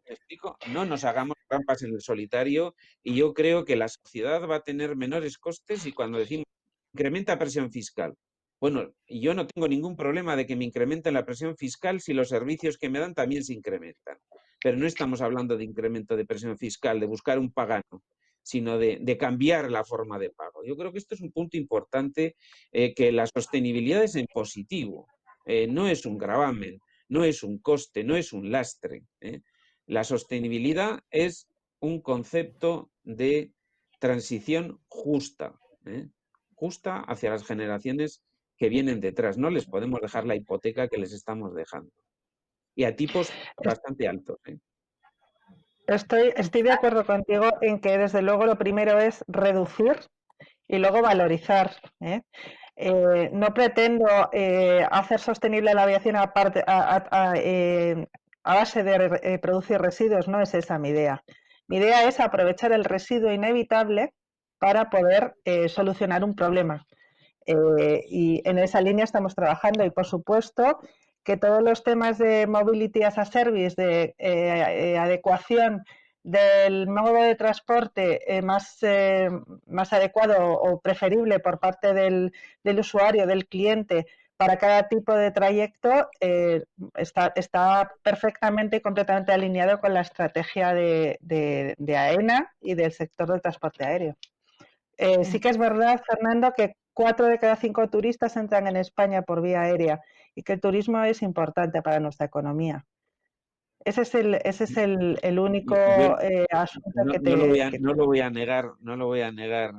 explico? No nos hagamos trampas en el solitario y yo creo que la sociedad va a tener menores costes y cuando decimos incrementa presión fiscal. Bueno, yo no tengo ningún problema de que me incrementen la presión fiscal si los servicios que me dan también se incrementan. Pero no estamos hablando de incremento de presión fiscal, de buscar un pagano, sino de cambiar la forma de pago. Yo creo que esto es un punto importante, que la sostenibilidad es en positivo, no es un gravamen, no es un coste, no es un lastre. La sostenibilidad es un concepto de transición justa, justa hacia las generaciones que vienen detrás. No les podemos dejar la hipoteca que les estamos dejando. Y a tipos bastante altos. Estoy de acuerdo contigo en que desde luego lo primero es reducir y luego valorizar. No pretendo hacer sostenible la aviación a base de producir residuos, no es esa mi idea. Mi idea es aprovechar el residuo inevitable para poder solucionar un problema. Y en esa línea estamos trabajando y, por supuesto, que todos los temas de mobility as a service, de adecuación del modo de transporte más adecuado o preferible por parte del usuario, del cliente, para cada tipo de trayecto, está perfectamente y completamente alineado con la estrategia de AENA y del sector del transporte aéreo. Sí que es verdad, Fernando, que 4 de cada 5 turistas entran en España por vía aérea y que el turismo es importante para nuestra economía. Ese es el único asunto que te... No lo voy a negar,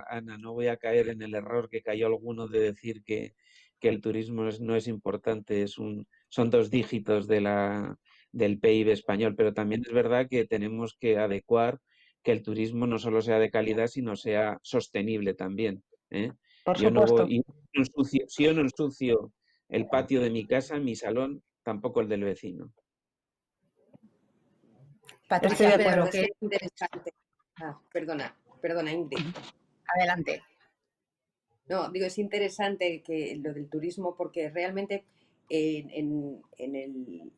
Ana, no voy a caer en el error que cayó alguno de decir que el turismo no es importante, son 2 dígitos del PIB español, pero también es verdad que tenemos que adecuar que el turismo no solo sea de calidad, sino sea sostenible también. Por Yo no supuesto. voy, si yo no ensucio el patio de mi casa, mi salón, tampoco el del vecino. Patricia, Pedro, es interesante. Perdona, Ingrid. Adelante. No, digo, es interesante que lo del turismo porque realmente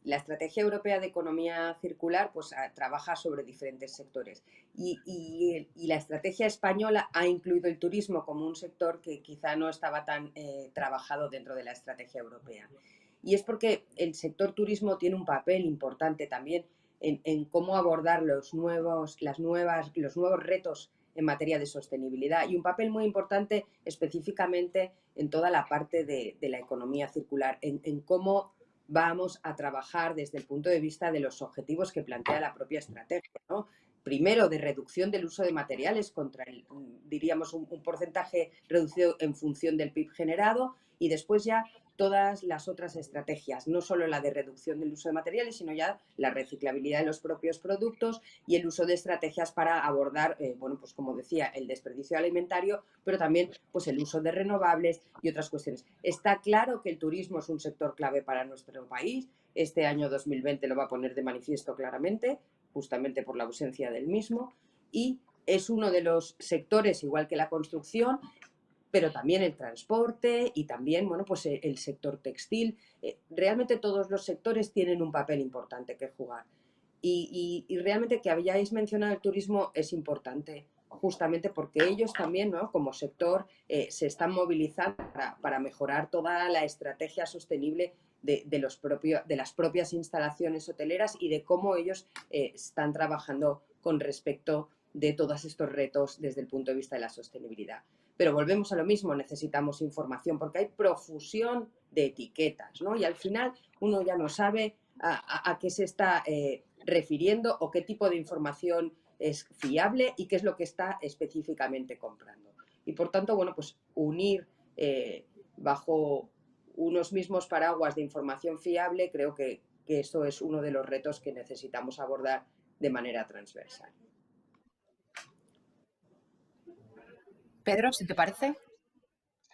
la Estrategia Europea de Economía Circular pues trabaja sobre diferentes sectores y la estrategia española ha incluido el turismo como un sector que quizá no estaba tan trabajado dentro de la estrategia europea. Y es porque el sector turismo tiene un papel importante también en cómo abordar los nuevos retos en materia de sostenibilidad y un papel muy importante específicamente en toda la parte de la economía circular, en cómo vamos a trabajar desde el punto de vista de los objetivos que plantea la propia estrategia, ¿no? Primero, de reducción del uso de materiales contra diríamos, un porcentaje reducido en función del PIB generado y después ya todas las otras estrategias, no solo la de reducción del uso de materiales, sino ya la reciclabilidad de los propios productos y el uso de estrategias para abordar, bueno, pues como decía, el desperdicio alimentario, pero también pues el uso de renovables y otras cuestiones. Está claro que el turismo es un sector clave para nuestro país. Este año 2020 lo va a poner de manifiesto claramente, justamente por la ausencia del mismo, y es uno de los sectores, igual que la construcción, pero también el transporte y también, bueno, pues el sector textil. Realmente todos los sectores tienen un papel importante que jugar. Y realmente que habíais mencionado el turismo es importante, justamente porque ellos también, ¿no?, como sector, se están movilizando para mejorar toda la estrategia sostenible de las propias instalaciones hoteleras y de cómo ellos están trabajando con respecto de todos estos retos desde el punto de vista de la sostenibilidad. Pero volvemos a lo mismo, necesitamos información porque hay profusión de etiquetas, ¿no? Y al final uno ya no sabe a qué se está refiriendo o qué tipo de información es fiable y qué es lo que está específicamente comprando. Y por tanto, bueno, pues unir bajo unos mismos paraguas de información fiable, creo que eso es uno de los retos que necesitamos abordar de manera transversal. Pedro, si te parece.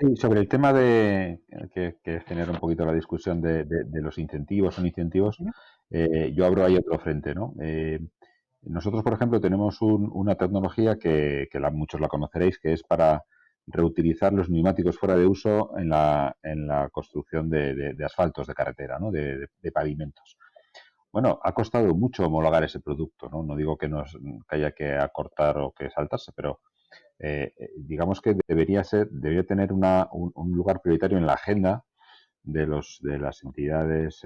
Sí, sobre el tema de que genera un poquito la discusión de los incentivos o no incentivos, yo abro ahí otro frente, ¿no? Nosotros, por ejemplo, tenemos una tecnología que muchos la conoceréis, que es para reutilizar los neumáticos fuera de uso en la construcción de asfaltos de carretera, ¿no? De pavimentos. Bueno, ha costado mucho homologar ese producto, ¿no? No digo que haya que acortar o que saltarse, pero digamos que debería tener un lugar prioritario en la agenda de las entidades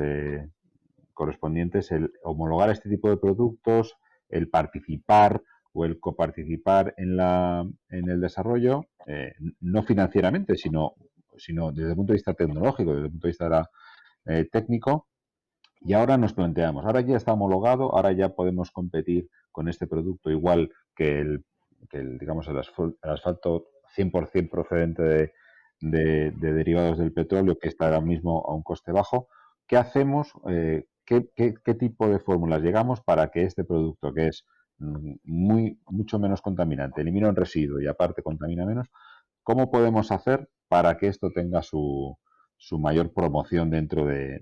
correspondientes el homologar este tipo de productos, el participar o el coparticipar en el desarrollo, no financieramente, sino desde el punto de vista tecnológico, desde el punto de vista técnico. Y ahora nos planteamos, ahora ya está homologado, ahora ya podemos competir con este producto igual digamos, el asfalto 100% procedente de derivados del petróleo, que está ahora mismo a un coste bajo. ¿Qué hacemos? ¿Qué tipo de fórmulas llegamos para que este producto, que es mucho menos contaminante, elimina un residuo y aparte contamina menos, cómo podemos hacer para que esto tenga su mayor promoción dentro de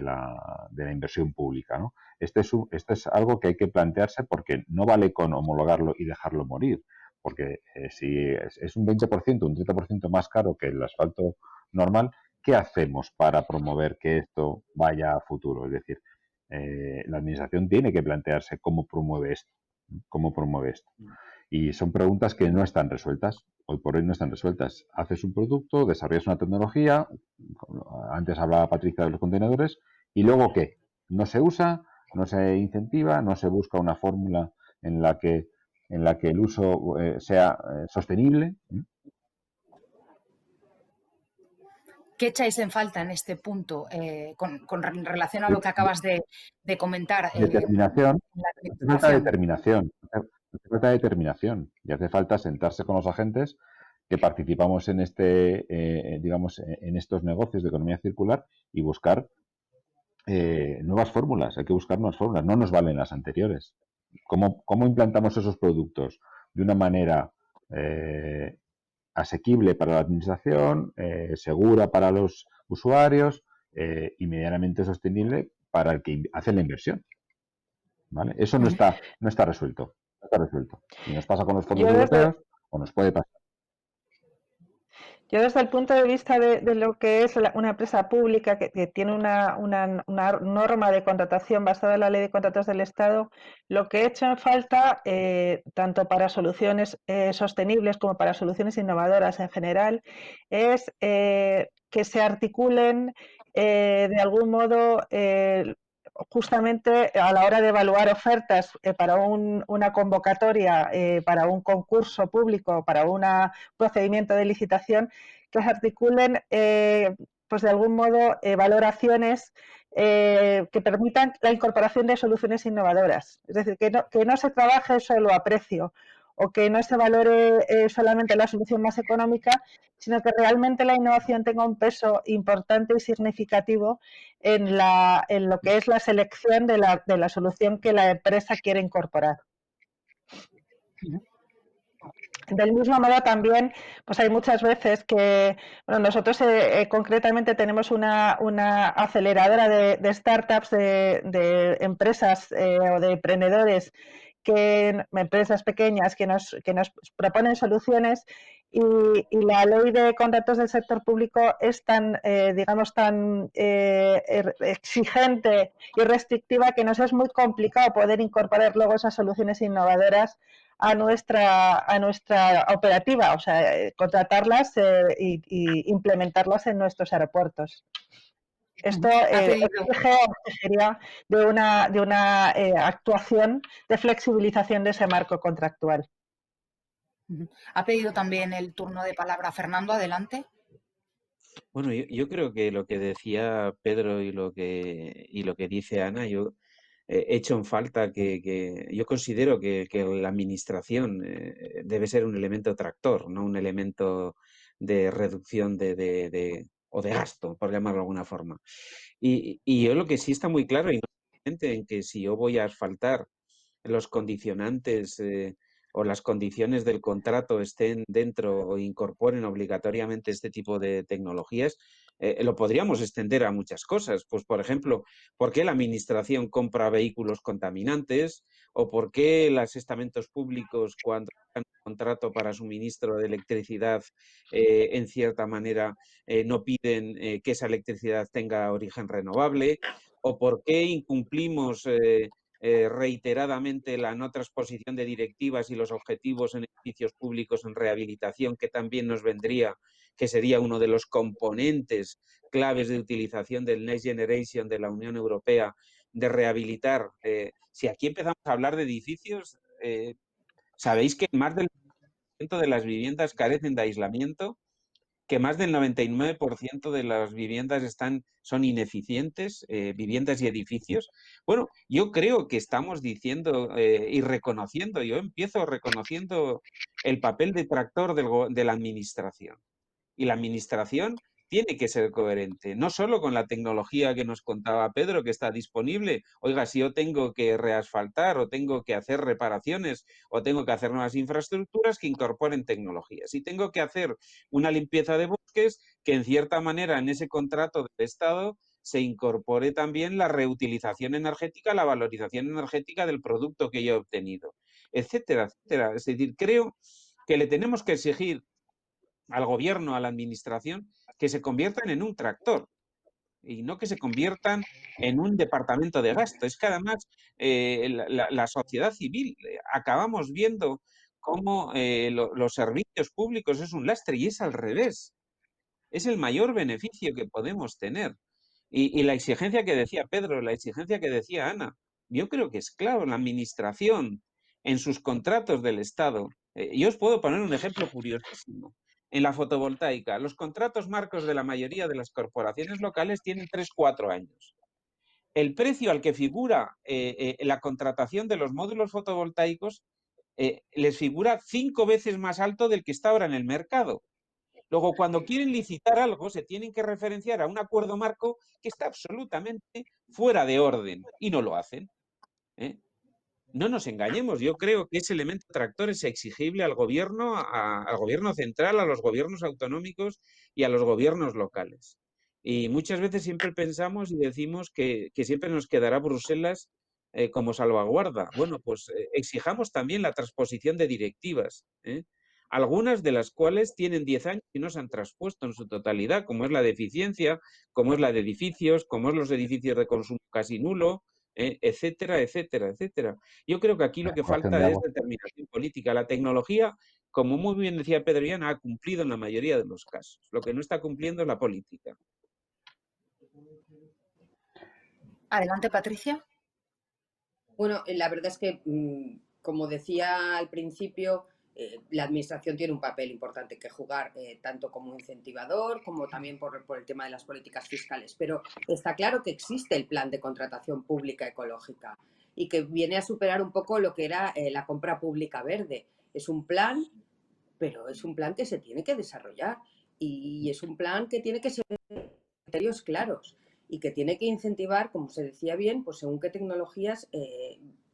la inversión pública, ¿no? Este es algo que hay que plantearse porque no vale con homologarlo y dejarlo morir, porque si es un 20%, un 30% más caro que el asfalto normal, ¿qué hacemos para promover que esto vaya a futuro? Es decir, la administración tiene que plantearse cómo promueve esto, cómo promueve esto. Y son preguntas que no están resueltas. Hoy por hoy no están resueltas. Haces un producto, desarrollas una tecnología, antes hablaba Patricia de los contenedores, y luego ¿qué? No se usa, no se incentiva, no se busca una fórmula en la que el uso sea sostenible. ¿Qué echáis en falta en este punto con relación a lo que acabas de comentar? Determinación. La Hace falta administración. determinación. Hace falta determinación. Y hace falta sentarse con los agentes que participamos en digamos, en estos negocios de economía circular y buscar nuevas fórmulas. Hay que buscar nuevas fórmulas. No nos valen las anteriores. ¿Cómo implantamos esos productos de una manera asequible para la administración, segura para los usuarios y medianamente sostenible para el que hace la inversión? ¿Vale? Eso no está resuelto. No está resuelto. Y nos pasa con los fondos Yo desde, europeos o nos puede pasar. Yo desde el punto de vista de lo que es una empresa pública que tiene una norma de contratación basada en la Ley de Contratos del Estado, lo que he hecho en falta, tanto para soluciones sostenibles como para soluciones innovadoras en general, es que se articulen de algún modo justamente a la hora de evaluar ofertas para una convocatoria, para un concurso público, para un procedimiento de licitación, que se articulen pues de algún modo valoraciones que permitan la incorporación de soluciones innovadoras. Es decir, que no se trabaje solo a precio o que no se valore solamente la solución más económica, sino que realmente la innovación tenga un peso importante y significativo en lo que es la selección de la solución que la empresa quiere incorporar. Del mismo modo también, pues hay muchas veces que, bueno, nosotros concretamente tenemos una aceleradora de startups, de empresas o de emprendedores, empresas pequeñas que nos proponen soluciones y la ley de contratos del sector público es tan, digamos, tan exigente y restrictiva que nos es muy complicado poder incorporar luego esas soluciones innovadoras a nuestra operativa, o sea, contratarlas y implementarlas en nuestros aeropuertos. Esto exigiría de una actuación de flexibilización de ese marco contractual. Ha pedido también el turno de palabra Fernando, adelante. Bueno, yo creo que lo que decía Pedro y lo que dice Ana, yo he hecho en falta que yo considero que la administración debe ser un elemento tractor, no un elemento de reducción o de gasto, por llamarlo de alguna forma. Y yo lo que sí está muy claro en que si yo voy a asfaltar los condicionantes o las condiciones del contrato estén dentro o incorporen obligatoriamente este tipo de tecnologías, lo podríamos extender a muchas cosas. Pues, por ejemplo, ¿por qué la administración compra vehículos contaminantes? ¿O por qué los estamentos públicos, cuando dan un contrato para suministro de electricidad, en cierta manera, no piden que esa electricidad tenga origen renovable? ¿O por qué incumplimos reiteradamente la no transposición de directivas y los objetivos en edificios públicos en rehabilitación, que también nos vendría, que sería uno de los componentes claves de utilización del Next Generation de la Unión Europea, de rehabilitar? Si aquí empezamos a hablar de edificios, sabéis que más del 90% de las viviendas carecen de aislamiento, que más del 99% de las viviendas son ineficientes, viviendas y edificios. Bueno, yo creo que estamos diciendo y reconociendo, yo empiezo reconociendo el papel de tractor de la administración. Y la administración tiene que ser coherente, no solo con la tecnología que nos contaba Pedro, que está disponible. Oiga, si yo tengo que reasfaltar o tengo que hacer reparaciones o tengo que hacer nuevas infraestructuras, que incorporen tecnología. Si tengo que hacer una limpieza de bosques, que en cierta manera en ese contrato del Estado se incorpore también la reutilización energética, la valorización energética del producto que yo he obtenido, etcétera, etcétera. Es decir, creo que le tenemos que exigir al gobierno, a la administración, que se conviertan en un tractor y no que se conviertan en un departamento de gasto. Es que además la sociedad civil acabamos viendo cómo los servicios públicos es un lastre y es al revés. Es el mayor beneficio que podemos tener. Y la exigencia que decía Pedro, la exigencia que decía Ana, yo creo que es claro, la administración en sus contratos del Estado. Yo os puedo poner un ejemplo curiosísimo. En la fotovoltaica, los contratos marcos de la mayoría de las corporaciones locales tienen 3-4 años. El precio al que figura la contratación de los módulos fotovoltaicos les figura 5 veces más alto del que está ahora en el mercado. Luego, cuando quieren licitar algo, se tienen que referenciar a un acuerdo marco que está absolutamente fuera de orden y no lo hacen. No nos engañemos, yo creo que ese elemento tractor es exigible al gobierno central, a los gobiernos autonómicos y a los gobiernos locales. Y muchas veces siempre pensamos y decimos que siempre nos quedará Bruselas como salvaguarda. Bueno, pues exijamos también la transposición de directivas, algunas de las cuales tienen 10 años y no se han transpuesto en su totalidad, como es la de eficiencia, como es la de edificios, como es los edificios de consumo casi nulo, etcétera, etcétera, etcétera. Yo creo que aquí lo que falta es determinación política. La tecnología, como muy bien decía Pedro Llana, ha cumplido en la mayoría de los casos. Lo que no está cumpliendo es la política. Adelante, Patricia. Bueno, la verdad es que, como decía al principio, la administración tiene un papel importante que jugar, tanto como incentivador como también por el tema de las políticas fiscales. Pero está claro que existe el plan de contratación pública ecológica y que viene a superar un poco lo que era la compra pública verde. Es un plan, pero es un plan que se tiene que desarrollar y es un plan que tiene que ser criterios claros y que tiene que incentivar, como se decía bien, pues según qué tecnologías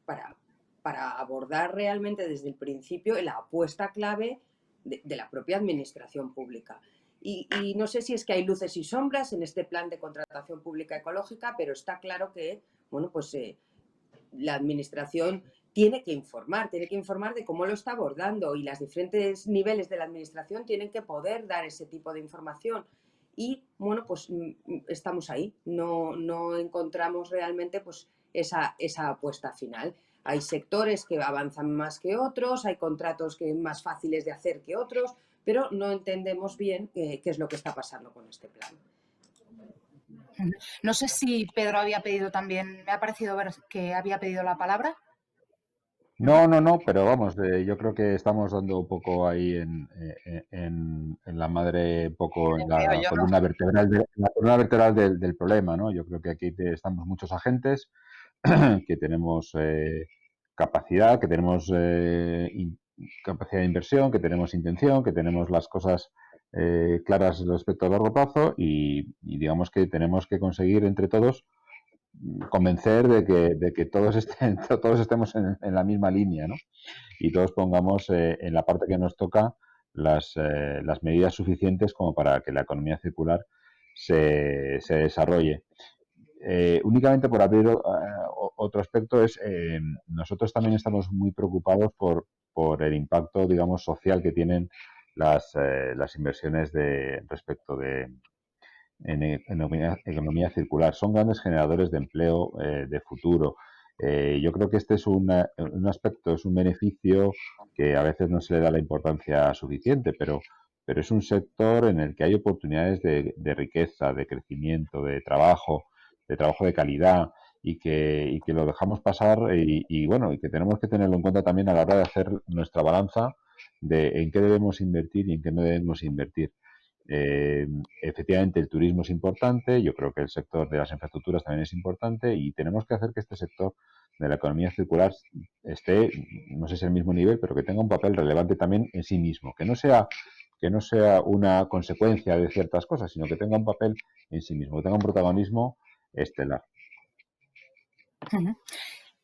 para abordar realmente desde el principio la apuesta clave de la propia administración pública. Y no sé si es que hay luces y sombras en este plan de contratación pública ecológica, pero está claro que, bueno, pues la administración tiene que informar de cómo lo está abordando y los diferentes niveles de la administración tienen que poder dar ese tipo de información. Y bueno, pues estamos ahí, no encontramos realmente pues esa apuesta final. Hay sectores que avanzan más que otros, hay contratos que son más fáciles de hacer que otros, pero no entendemos bien qué es lo que está pasando con este plan. No sé si Pedro había pedido también, me ha parecido ver que había pedido la palabra. No, pero vamos, yo creo que estamos dando un poco ahí en la madre, un poco en la columna vertebral, del problema, ¿no? Yo creo que aquí estamos muchos agentes que tenemos capacidad, que tenemos capacidad de inversión, que tenemos intención, que tenemos las cosas claras respecto a largo plazo y digamos que tenemos que conseguir entre todos convencer de que todos estemos en la misma línea, ¿no? Y todos pongamos en la parte que nos toca las medidas suficientes como para que la economía circular se desarrolle. Únicamente por abrir otro aspecto es, nosotros también estamos muy preocupados por el impacto, digamos, social que tienen las inversiones respecto en economía circular. Son grandes generadores de empleo de futuro. Yo creo que este es un aspecto, es un beneficio que a veces no se le da la importancia suficiente, pero es un sector en el que hay oportunidades de riqueza, de crecimiento, de trabajo de calidad y que lo dejamos pasar bueno, y que tenemos que tenerlo en cuenta también a la hora de hacer nuestra balanza de en qué debemos invertir y en qué no debemos invertir. Efectivamente, el turismo es importante, yo creo que el sector de las infraestructuras también es importante y tenemos que hacer que este sector de la economía circular esté, no sé si al mismo nivel, pero que tenga un papel relevante también en sí mismo, que no sea una consecuencia de ciertas cosas, sino que tenga un papel en sí mismo, que tenga un protagonismo estelar.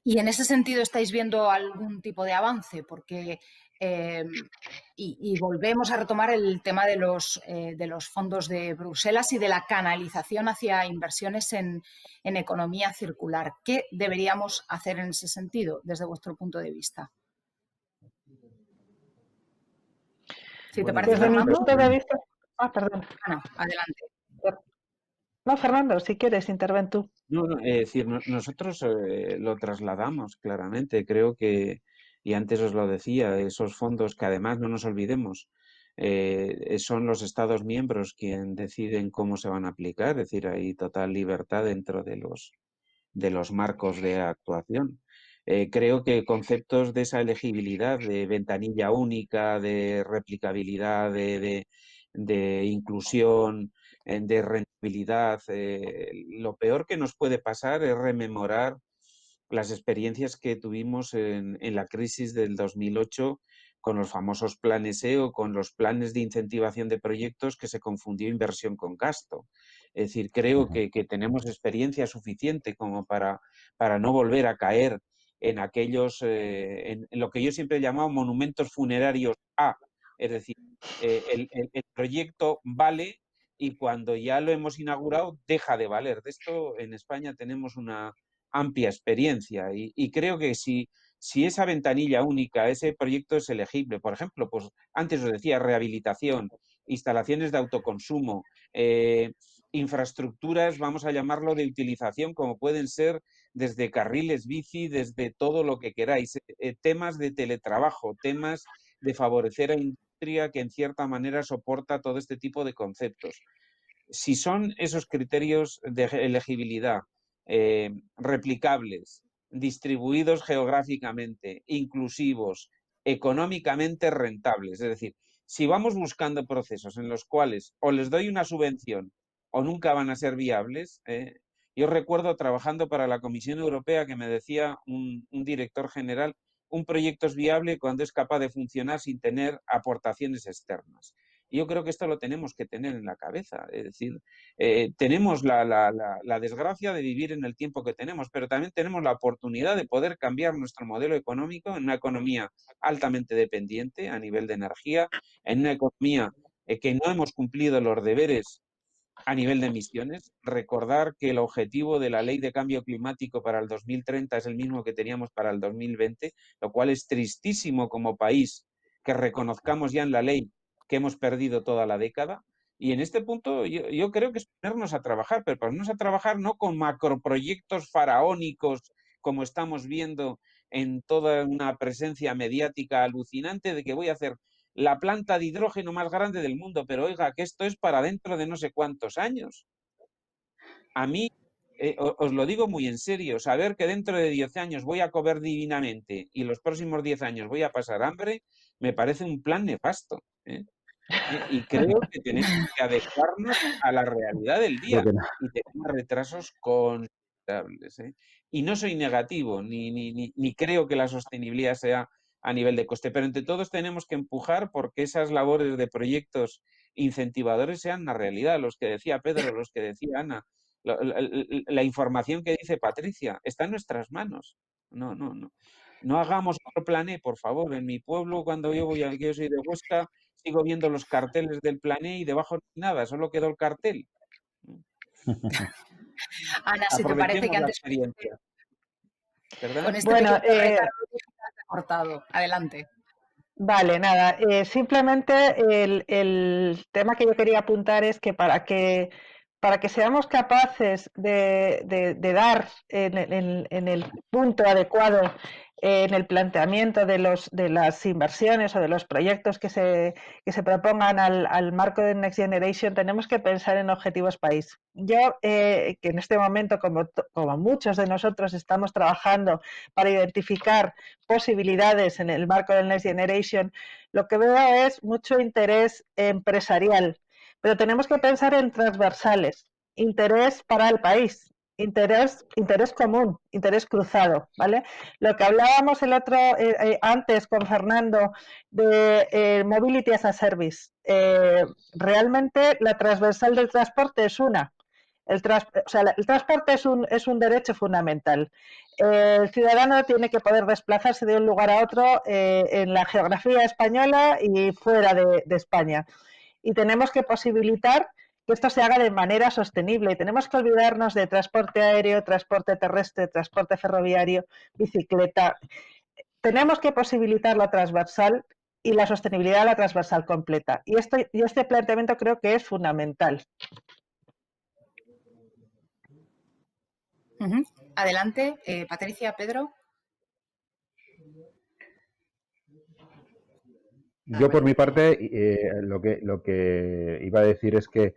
Y en ese sentido, ¿estáis viendo algún tipo de avance? Porque, y volvemos a retomar el tema de los fondos de Bruselas y de la canalización hacia inversiones en economía circular. ¿Qué deberíamos hacer en ese sentido, desde vuestro punto de vista? Si te parece, Desde mi Fernando. punto de vista... perdón. Ana, adelante. No, Fernando, si quieres, interven tú. No, es decir, nosotros lo trasladamos claramente. Creo que, y antes os lo decía, esos fondos que además no nos olvidemos, son los Estados miembros quienes deciden cómo se van a aplicar. Es decir, hay total libertad dentro de los marcos de actuación. Creo que conceptos de esa elegibilidad, de ventanilla única, de replicabilidad, de inclusión, de rentabilidad, lo peor que nos puede pasar es rememorar las experiencias que tuvimos en la crisis del 2008 con los famosos planes o con los planes de incentivación de proyectos que se confundió inversión con gasto. Es decir, creo que tenemos experiencia suficiente como para no volver a caer en aquellos, en lo que yo siempre he llamado monumentos funerarios A. Es decir, el proyecto vale y cuando ya lo hemos inaugurado deja de valer. De esto en España tenemos una amplia experiencia y creo que si esa ventanilla única, ese proyecto es elegible, por ejemplo, pues antes os decía rehabilitación, instalaciones de autoconsumo, infraestructuras, vamos a llamarlo de utilización, como pueden ser desde carriles bici, desde todo lo que queráis, temas de teletrabajo, temas de favorecer a industria que en cierta manera soporta todo este tipo de conceptos. Si son esos criterios de elegibilidad replicables, distribuidos geográficamente, inclusivos, económicamente rentables, es decir, si vamos buscando procesos en los cuales o les doy una subvención o nunca van a ser viables, yo recuerdo trabajando para la Comisión Europea que me decía un director general, un proyecto es viable cuando es capaz de funcionar sin tener aportaciones externas. Y yo creo que esto lo tenemos que tener en la cabeza, es decir, tenemos la desgracia de vivir en el tiempo que tenemos, pero también tenemos la oportunidad de poder cambiar nuestro modelo económico en una economía altamente dependiente a nivel de energía, en una economía que no hemos cumplido los deberes a nivel de emisiones. Recordar que el objetivo de la Ley de Cambio Climático para el 2030 es el mismo que teníamos para el 2020, lo cual es tristísimo como país que reconozcamos ya en la ley que hemos perdido toda la década. Y en este punto yo creo que es ponernos a trabajar, pero ponernos a trabajar no con macroproyectos faraónicos como estamos viendo en toda una presencia mediática alucinante de que voy a hacer la planta de hidrógeno más grande del mundo, pero oiga, que esto es para dentro de no sé cuántos años. A mí, os lo digo muy en serio, saber que dentro de 10 años voy a comer divinamente y los próximos 10 años voy a pasar hambre, me parece un plan nefasto. Y creo que tenemos que adecuarnos a la realidad del día y tenemos retrasos considerables. Y no soy negativo, ni creo que la sostenibilidad sea a nivel de coste, pero entre todos tenemos que empujar porque esas labores de proyectos incentivadores sean una realidad, los que decía Pedro, los que decía Ana, la información que dice Patricia, está en nuestras manos. No hagamos otro plan E, por favor. En mi pueblo, cuando yo soy de Huesca, sigo viendo los carteles del plan E y debajo no hay nada, solo quedó el cartel. Ana, si te parece que Aprovechemos la antes experiencia. ¿Perdona? con este Bueno, pequeño retardo digital te he cortado. Adelante. vale, nada. Simplemente el tema que yo quería apuntar es que para que seamos capaces de dar en el punto adecuado en el planteamiento de las inversiones o de los proyectos que se propongan al marco de Next Generation, tenemos que pensar en objetivos país. Yo, que en este momento, como muchos de nosotros, estamos trabajando para identificar posibilidades en el marco del Next Generation, lo que veo es mucho interés empresarial, pero tenemos que pensar en transversales, interés para el país, interés común, interés cruzado, ¿vale? Lo que hablábamos antes con Fernando de Mobility as a Service, realmente la transversal del transporte es una. El transporte es un derecho fundamental. El ciudadano tiene que poder desplazarse de un lugar a otro en la geografía española y fuera de España. Y tenemos que posibilitar que esto se haga de manera sostenible. Y tenemos que olvidarnos de transporte aéreo, transporte terrestre, transporte ferroviario, bicicleta. Tenemos que posibilitar la transversal y la sostenibilidad de la transversal completa. Y este planteamiento creo que es fundamental. Adelante, Patricia, Pedro. Yo por mi parte lo que iba a decir es que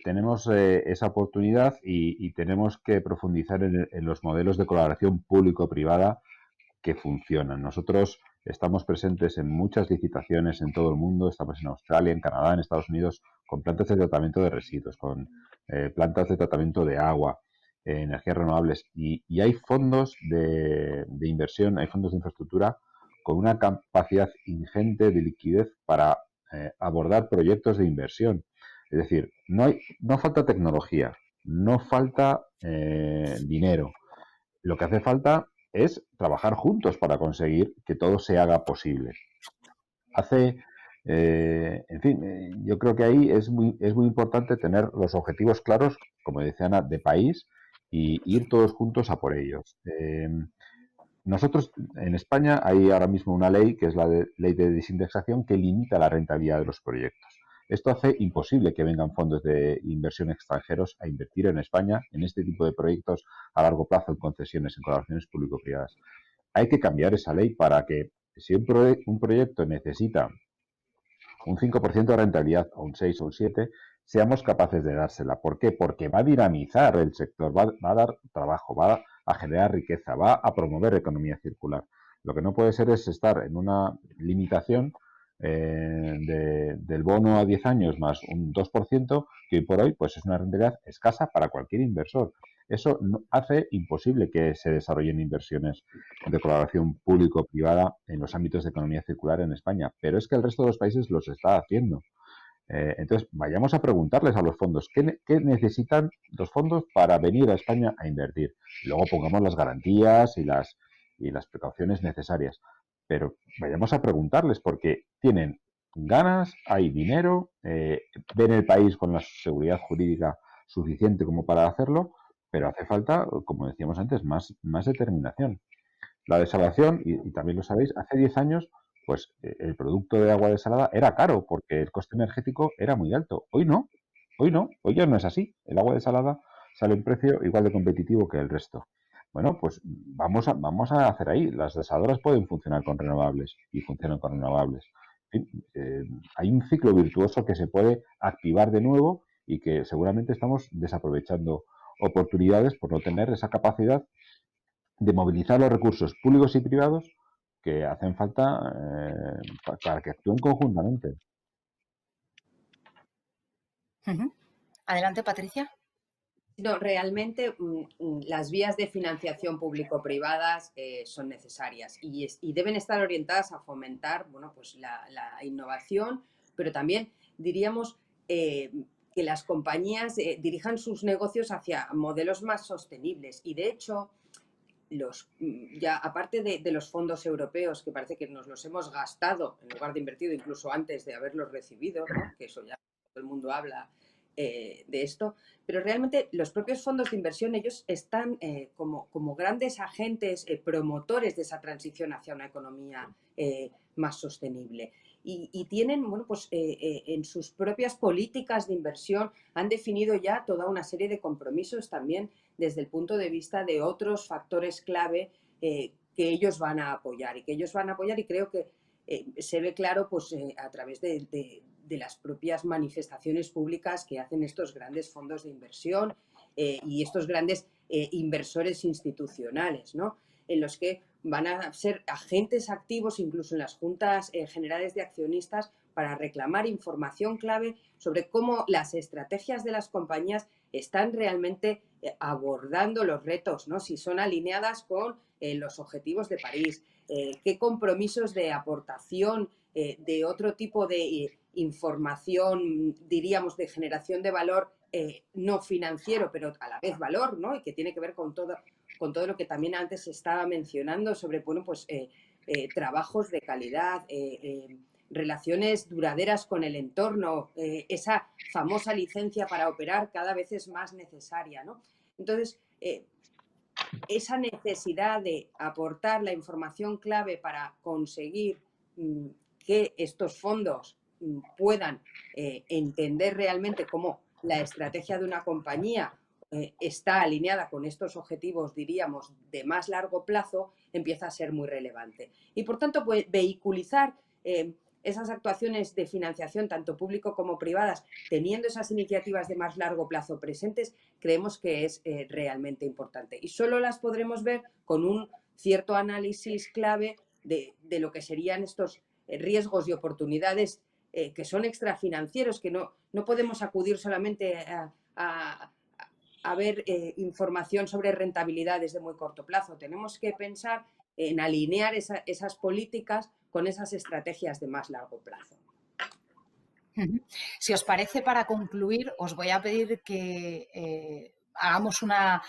tenemos esa oportunidad y tenemos que profundizar en los modelos de colaboración público-privada que funcionan. Nosotros estamos presentes en muchas licitaciones en todo el mundo, estamos en Australia, en Canadá, en Estados Unidos, con plantas de tratamiento de residuos, con plantas de tratamiento de agua, energías renovables y hay fondos de inversión, hay fondos de infraestructura con una capacidad ingente de liquidez para abordar proyectos de inversión. Es decir, no falta tecnología, no falta dinero. Lo que hace falta es trabajar juntos para conseguir que todo se haga posible. Yo creo que ahí es muy importante tener los objetivos claros, como decía Ana, de país y ir todos juntos a por ellos. Nosotros en España hay ahora mismo una ley, que es la ley de desindexación, que limita la rentabilidad de los proyectos. Esto hace imposible que vengan fondos de inversión extranjeros a invertir en España en este tipo de proyectos a largo plazo, en concesiones, en colaboraciones público-privadas. Hay que cambiar esa ley para que si un proyecto necesita un 5% de rentabilidad o un 6 o un 7, seamos capaces de dársela. ¿Por qué? Porque va a dinamizar el sector, va a dar trabajo, va a generar riqueza, va a promover economía circular. Lo que no puede ser es estar en una limitación del bono a 10 años más un 2%, que hoy por hoy pues es una rentabilidad escasa para cualquier inversor. Eso hace imposible que se desarrollen inversiones de colaboración público-privada en los ámbitos de economía circular en España, pero es que el resto de los países los está haciendo. Entonces, vayamos a preguntarles a los fondos qué necesitan los fondos para venir a España a invertir. Luego pongamos las garantías y las precauciones necesarias. Pero vayamos a preguntarles porque tienen ganas, hay dinero, ven el país con la seguridad jurídica suficiente como para hacerlo, pero hace falta, como decíamos antes, más determinación. La desalación, y también lo sabéis, hace 10 años, pues el producto de agua desalada era caro porque el coste energético era muy alto. Hoy no, hoy ya no es así. El agua desalada sale a un precio igual de competitivo que el resto. Bueno, pues vamos a hacer ahí. Las desaladoras pueden funcionar con renovables y funcionan con renovables. En fin, hay un ciclo virtuoso que se puede activar de nuevo y que seguramente estamos desaprovechando oportunidades por no tener esa capacidad de movilizar los recursos públicos y privados que hacen falta para que actúen conjuntamente. Adelante, Patricia. No, realmente las vías de financiación público-privadas son necesarias y deben estar orientadas a fomentar, bueno, pues la innovación, pero también diríamos que las compañías dirijan sus negocios hacia modelos más sostenibles. Y de hecho, ya aparte de los fondos europeos, que parece que nos los hemos gastado en lugar de invertido, incluso antes de haberlos recibido, ¿no? Que eso ya todo el mundo habla. de esto, pero realmente los propios fondos de inversión, ellos están como grandes agentes promotores de esa transición hacia una economía más sostenible. Y tienen, bueno, pues en sus propias políticas de inversión han definido ya toda una serie de compromisos también desde el punto de vista de otros factores clave que ellos van a apoyar y creo que se ve claro pues a través de las propias manifestaciones públicas que hacen estos grandes fondos de inversión y estos grandes inversores institucionales, ¿no? En los que van a ser agentes activos incluso en las juntas generales de accionistas para reclamar información clave sobre cómo las estrategias de las compañías están realmente abordando los retos, ¿no? Si son alineadas con los objetivos de París, qué compromisos de aportación de otro tipo de información, diríamos, de generación de valor no financiero, pero a la vez valor, ¿no? Y que tiene que ver con todo lo que también antes se estaba mencionando sobre, bueno, pues trabajos de calidad, relaciones duraderas con el entorno, esa famosa licencia para operar cada vez es más necesaria, ¿no? Entonces, esa necesidad de aportar la información clave para conseguir que estos fondos puedan entender realmente cómo la estrategia de una compañía está alineada con estos objetivos, diríamos, de más largo plazo, empieza a ser muy relevante. Y, por tanto, pues, vehiculizar esas actuaciones de financiación, tanto público como privadas, teniendo esas iniciativas de más largo plazo presentes, creemos que es realmente importante. Y solo las podremos ver con un cierto análisis clave de lo que serían estos riesgos y oportunidades que son extrafinancieros, que no podemos acudir solamente a ver información sobre rentabilidades de muy corto plazo. Tenemos que pensar en alinear esas políticas con esas estrategias de más largo plazo. Si os parece, para concluir, os voy a pedir que hagamos unas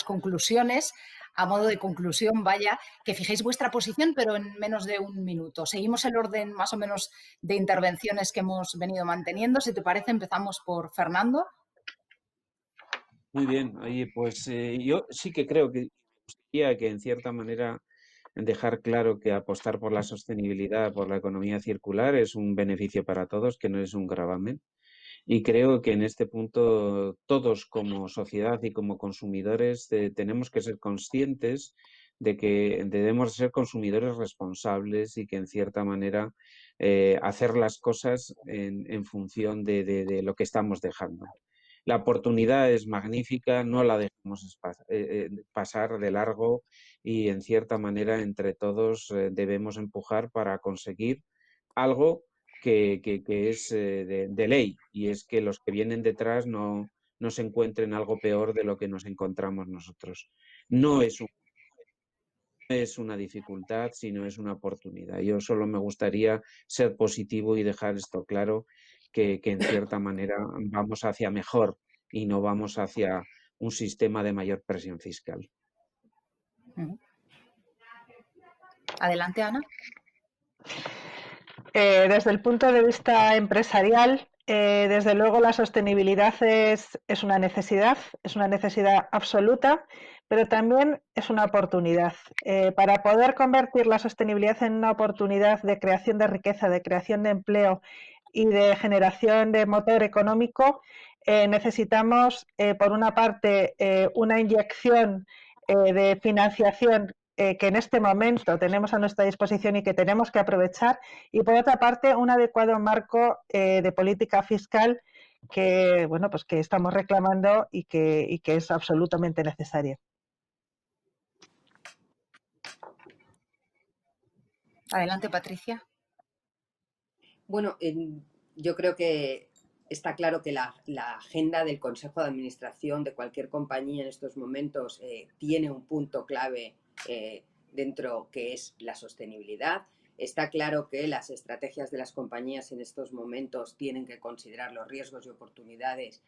conclusiones, a modo de conclusión, vaya, que fijéis vuestra posición, pero en menos de un minuto. Seguimos el orden más o menos de intervenciones que hemos venido manteniendo. Si te parece, empezamos por Fernando. Muy bien, oye, pues yo sí que creo que en cierta manera dejar claro que apostar por la sostenibilidad, por la economía circular es un beneficio para todos, que no es un gravamen. Y creo que en este punto todos como sociedad y como consumidores tenemos que ser conscientes de que debemos ser consumidores responsables y que en cierta manera hacer las cosas en función de lo que estamos dejando. La oportunidad es magnífica, no la dejemos pasar de largo y en cierta manera entre todos debemos empujar para conseguir algo que es de ley, y es que los que vienen detrás no se encuentren algo peor de lo que nos encontramos nosotros. No es una dificultad, sino es una oportunidad. Yo solo me gustaría ser positivo y dejar esto claro, que en cierta manera vamos hacia mejor y no vamos hacia un sistema de mayor presión fiscal. Adelante, Ana. Desde el punto de vista empresarial, desde luego la sostenibilidad es una necesidad absoluta, pero también es una oportunidad. Para poder convertir la sostenibilidad en una oportunidad de creación de riqueza, de creación de empleo y de generación de motor económico, necesitamos, por una parte, una inyección de financiación que en este momento tenemos a nuestra disposición y que tenemos que aprovechar, y por otra parte un adecuado marco de política fiscal que, bueno, pues que estamos reclamando y que es absolutamente necesaria. Adelante, Patricia. Bueno, yo creo que está claro que la agenda del Consejo de Administración de cualquier compañía en estos momentos tiene un punto clave dentro, que es la sostenibilidad. Está claro que las estrategias de las compañías en estos momentos tienen que considerar los riesgos y oportunidades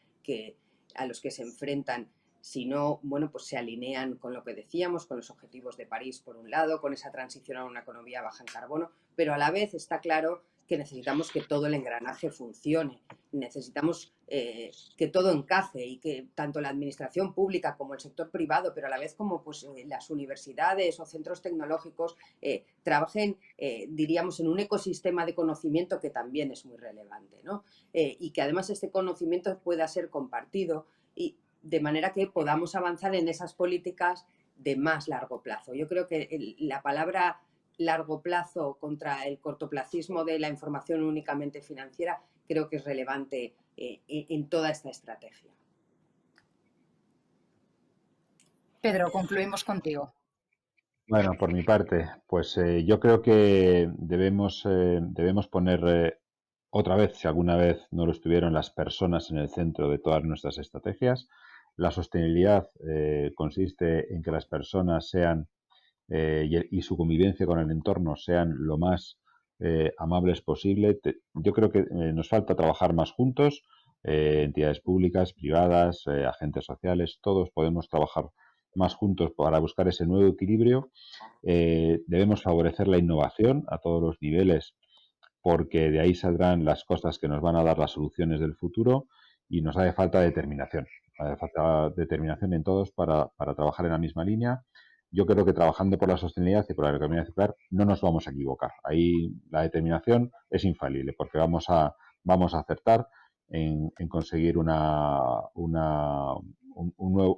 a los que se enfrentan, si no, bueno, pues se alinean con lo que decíamos, con los objetivos de París por un lado, con esa transición a una economía baja en carbono, pero a la vez está claro que necesitamos que todo el engranaje funcione. necesitamos que todo encaje y que tanto la administración pública como el sector privado, pero a la vez como pues, las universidades o centros tecnológicos trabajen, diríamos, en un ecosistema de conocimiento que también es muy relevante, ¿no? Y que además este conocimiento pueda ser compartido y de manera que podamos avanzar en esas políticas de más largo plazo. Yo creo que la palabra largo plazo contra el cortoplacismo de la información únicamente financiera creo que es relevante en toda esta estrategia. Pedro, concluimos contigo. Bueno, por mi parte, pues yo creo que debemos poner otra vez, si alguna vez no lo estuvieron, las personas en el centro de todas nuestras estrategias. La sostenibilidad consiste en que las personas sean y su convivencia con el entorno sean lo más amables posible. Yo creo que nos falta trabajar más juntos, entidades públicas, privadas, agentes sociales, todos podemos trabajar más juntos para buscar ese nuevo equilibrio. Debemos favorecer la innovación a todos los niveles, porque de ahí saldrán las cosas que nos van a dar las soluciones del futuro, y nos hace falta determinación. Hace falta determinación en todos para trabajar en la misma línea. Yo creo que trabajando por la sostenibilidad y por la economía circular no nos vamos a equivocar. Ahí la determinación es infalible, porque vamos a acertar en conseguir un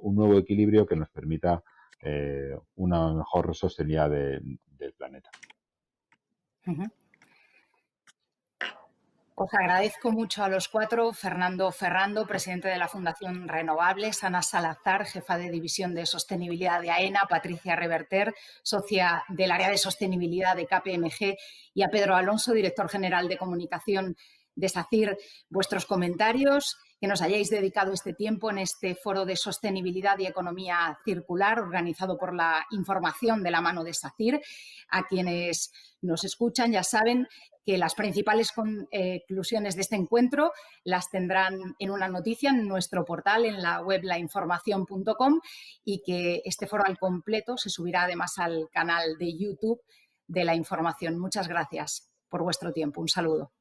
nuevo equilibrio que nos permita una mejor sostenibilidad del planeta. Uh-huh. Os agradezco mucho a los cuatro: Fernando Ferrando, presidente de la Fundación Renovables; Ana Salazar, jefa de División de Sostenibilidad de AENA; Patricia Reverter, socia del área de sostenibilidad de KPMG; y a Pedro Alonso, director general de comunicación de SACIR. Vuestros comentarios, que nos hayáis dedicado este tiempo en este foro de sostenibilidad y economía circular organizado por la Información de la mano de SACIR. A quienes nos escuchan ya saben que las principales conclusiones de este encuentro las tendrán en una noticia en nuestro portal, en la web lainformacion.com, y que este foro al completo se subirá además al canal de YouTube de La Información. Muchas gracias por vuestro tiempo. Un saludo.